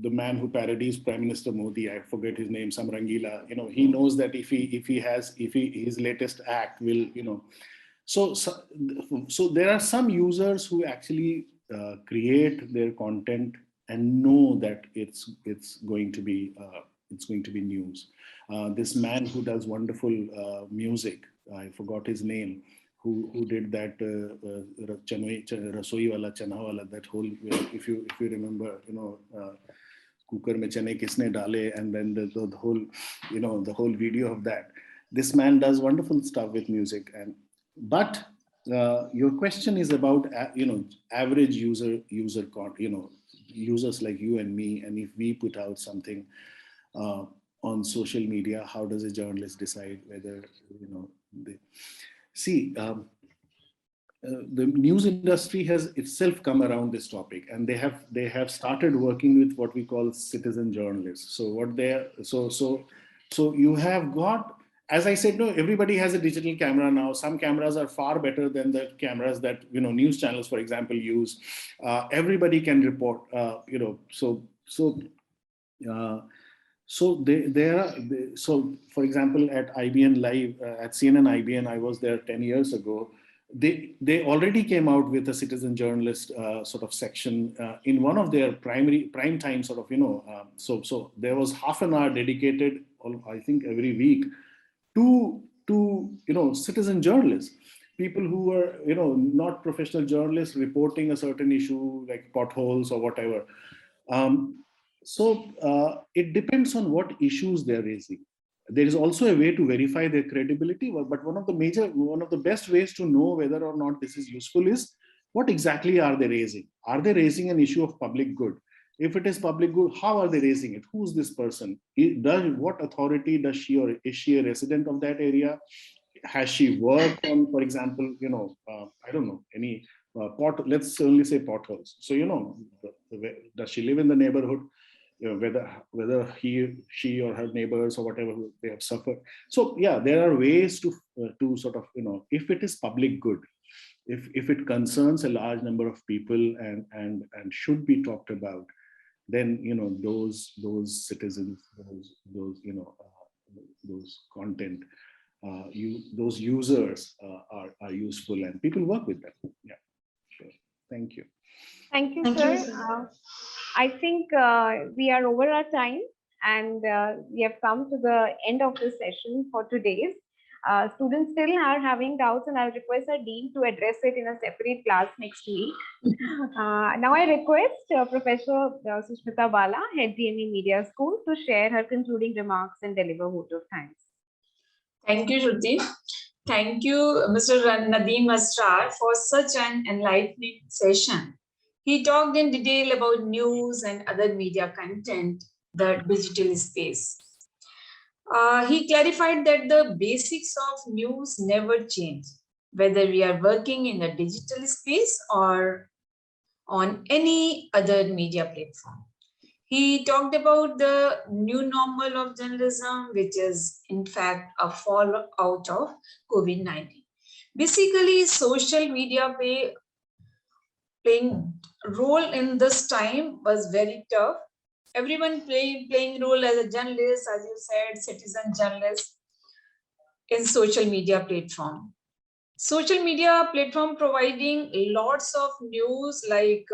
man who parodies Prime Minister Modi, I forget his name, some Rangila, he knows that if his latest act will, so there are some users who actually create their content and know that it's going to be news. This man who does wonderful music, I forgot his name, who did that Rasoi wala chana wala, that whole, if you remember, cooker mein chane kisne dale, and then the whole, the whole video of that. This man does wonderful stuff with music, but your question is about average users like you and me, and if we put out something on social media, how does a journalist decide whether they see? The news industry has itself come around this topic, and they have started working with what we call citizen journalists. So what they so you have got, as I said, no, everybody has a digital camera now. Some cameras are far better than the cameras that news channels, for example, use. Everybody can report. So for example, at IBN Live, at CNN IBN, I was there 10 years ago. They already came out with a citizen journalist sort of section in one of their prime time sort of, so there was half an hour dedicated, I think, every week to citizen journalists, people who were not professional journalists reporting a certain issue like potholes or whatever. So it depends on what issues they're raising. There is also a way to verify their credibility, but one of the best ways to know whether or not this is useful is what exactly are they raising? Are they raising an issue of public good? If it is public good, how are they raising it? Who's this person? What authority does she, or is she a resident of that area? Has she worked on, for example, I don't know, any let's only say potholes. So, does she live in the neighborhood? Whether she or her neighbors or whatever they have suffered. So yeah, there are ways to sort of, if it is public good, if it concerns a large number of people and should be talked about, then those citizens, those content, those users are useful, and people work with them. Yeah, sure. Thank you. Thank you, sir. I think we are over our time, and we have come to the end of the session for today's. Students still are having doubts, and I'll request our dean to address it in a separate class next week. Now I request Professor Sushmita Bala, Head DME Media School, to share her concluding remarks and deliver vote of thanks. Thank you, Shruti. Thank you, Mr. Nadim Asrar, for such an enlightening session. He talked in detail about news and other media content, the digital space. He clarified that the basics of news never change, whether we are working in a digital space or on any other media platform. He talked about the new normal of journalism, which is in fact a fallout of COVID-19. Basically, social media playing role in this time was very tough. Everyone playing role as a journalist, as you said, citizen journalist in social media platform. Social media platform providing lots of news like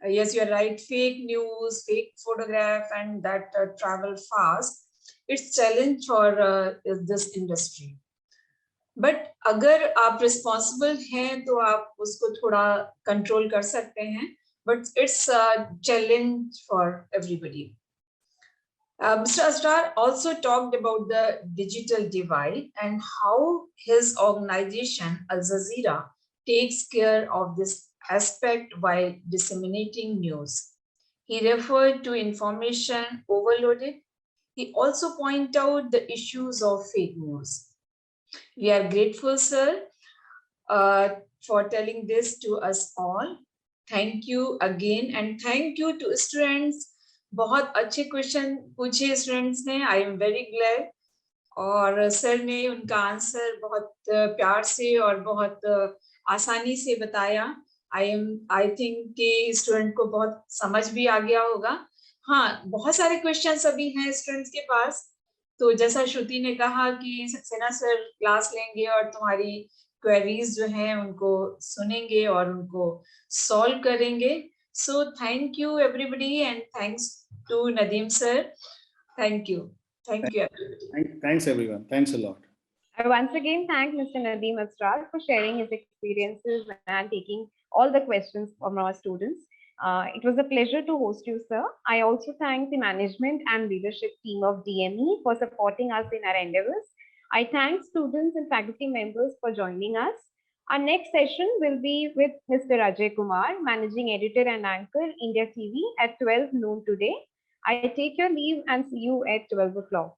yes, you're right, fake news, fake photograph, and that travel fast. It's challenge for this industry. But अगर आप responsible हैं तो आप उसको थोड़ा control कर सकते हैं, but it's challenge for everybody. Mr. Asrar also talked about the digital divide and how his organization, Al Jazeera, takes care of this aspect while disseminating news. He referred to information overloaded. He also pointed out the issues of fake news. We are grateful, sir, for telling this to us all. Thank you again, and thank you to students. बहुत अच्छे question पूछे students ने. I am very glad. और sir ने उनका answer बहुत प्यार से और बहुत आसानी से बताया. आई थिंक कि स्टूडेंट को बहुत समझ भी आ गया होगा. हाँ, बहुत सारे क्वेश्चंस अभी हैं स्टूडेंट्स के पास. तो जैसा श्रुति ने कहा कि सक्सेना सर क्लास लेंगे और तुम्हारी क्वेरीज जो हैं उनको सुनेंगे और उनको सॉल्व करेंगे. So thank you everybody and thanks to Nadeem sir. Thank you everybody. Thanks everyone. Thanks a lot. I once again thank Mr. Nadim Asrar for sharing his experiences and taking all the questions from our students. It was a pleasure to host you, sir. I also thank the management and leadership team of DME for supporting us in our endeavors. I thank students and faculty members for joining us. Our next session will be with Mr. Ajay Kumar, Managing Editor and Anchor, India TV, at 12 noon today. I take your leave and see you at 12 o'clock.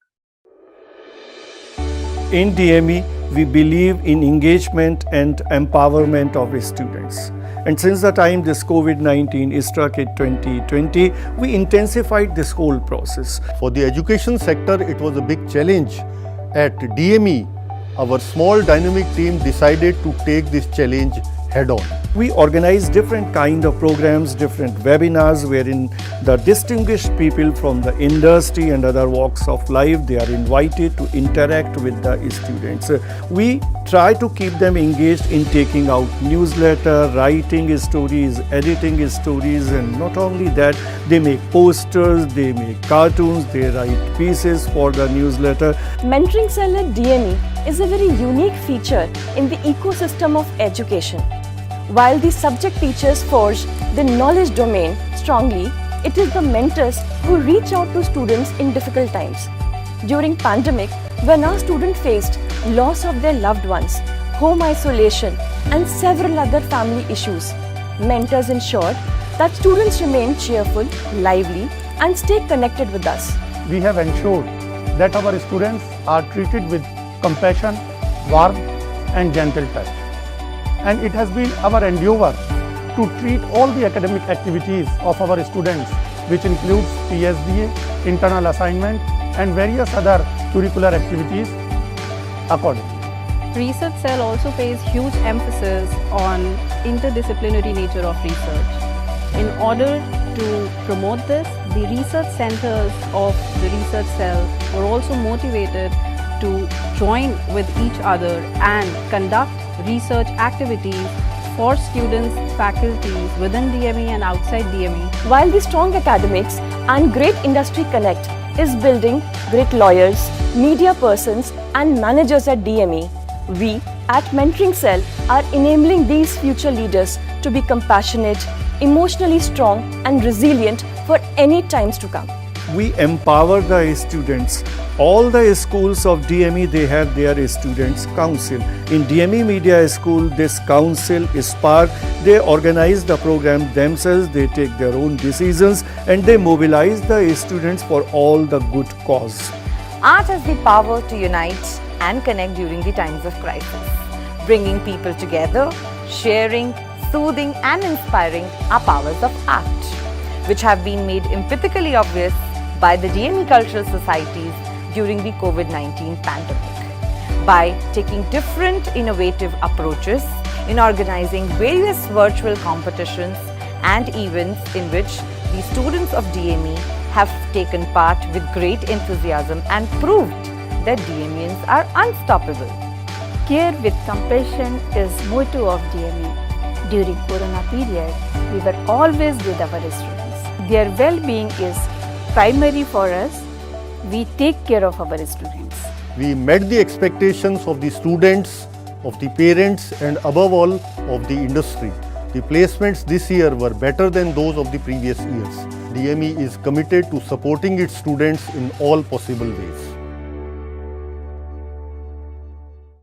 In DME, we believe in engagement and empowerment of students. And since the time this COVID-19 struck in 2020, we intensified this whole process. For the education sector, it was a big challenge. At DME, our small dynamic team decided to take this challenge head on. We organized different kind of programs, different webinars wherein the distinguished people from the industry and other walks of life, they are invited to interact with the students. We try to keep them engaged in taking out newsletter, writing stories, editing stories, and not only that, they make posters, they make cartoons, they write pieces for the newsletter. Mentoring Cell at DME is a very unique feature in the ecosystem of education. While the subject teachers forge the knowledge domain strongly, it is the mentors who reach out to students in difficult times. During pandemic, when our students faced loss of their loved ones, home isolation, and several other family issues, mentors ensured that students remain cheerful, lively, and stay connected with us. We have ensured that our students are treated with compassion, warmth, and gentle touch. And it has been our endeavor to treat all the academic activities of our students, which includes PSDA, internal assignment, and various other curricular activities accordingly. Research Cell also pays huge emphasis on interdisciplinary nature of research. In order to promote this, the research centers of the Research Cell were also motivated to join with each other and conduct research activities for students, faculties within DME and outside DME. While the strong academics and great industry connect is building great lawyers, media persons, and managers at DME, we at Mentoring Cell are enabling these future leaders to be compassionate, emotionally strong, and resilient for any times to come. we empower the students. All the schools of DME, they have their students council. In DME Media School, this council is part. They organize the program themselves, they take their own decisions, and they mobilize the students for all the good cause. Art has the power to unite and connect during the times of crisis. Bringing people together, sharing, soothing and inspiring are powers of art, which have been made empathically obvious by the DME cultural societies during the COVID-19 pandemic. By taking different innovative approaches in organizing various virtual competitions and events in which the students of DME have taken part with great enthusiasm and proved that DMEians are unstoppable. Care with compassion is motto of DME. During Corona period, we were always with our students. Their well-being is primary for us. We take care of our students. We met the expectations of the students, of the parents, and above all of the industry. The placements this year were better than those of the previous years. DME is committed to supporting its students in all possible ways.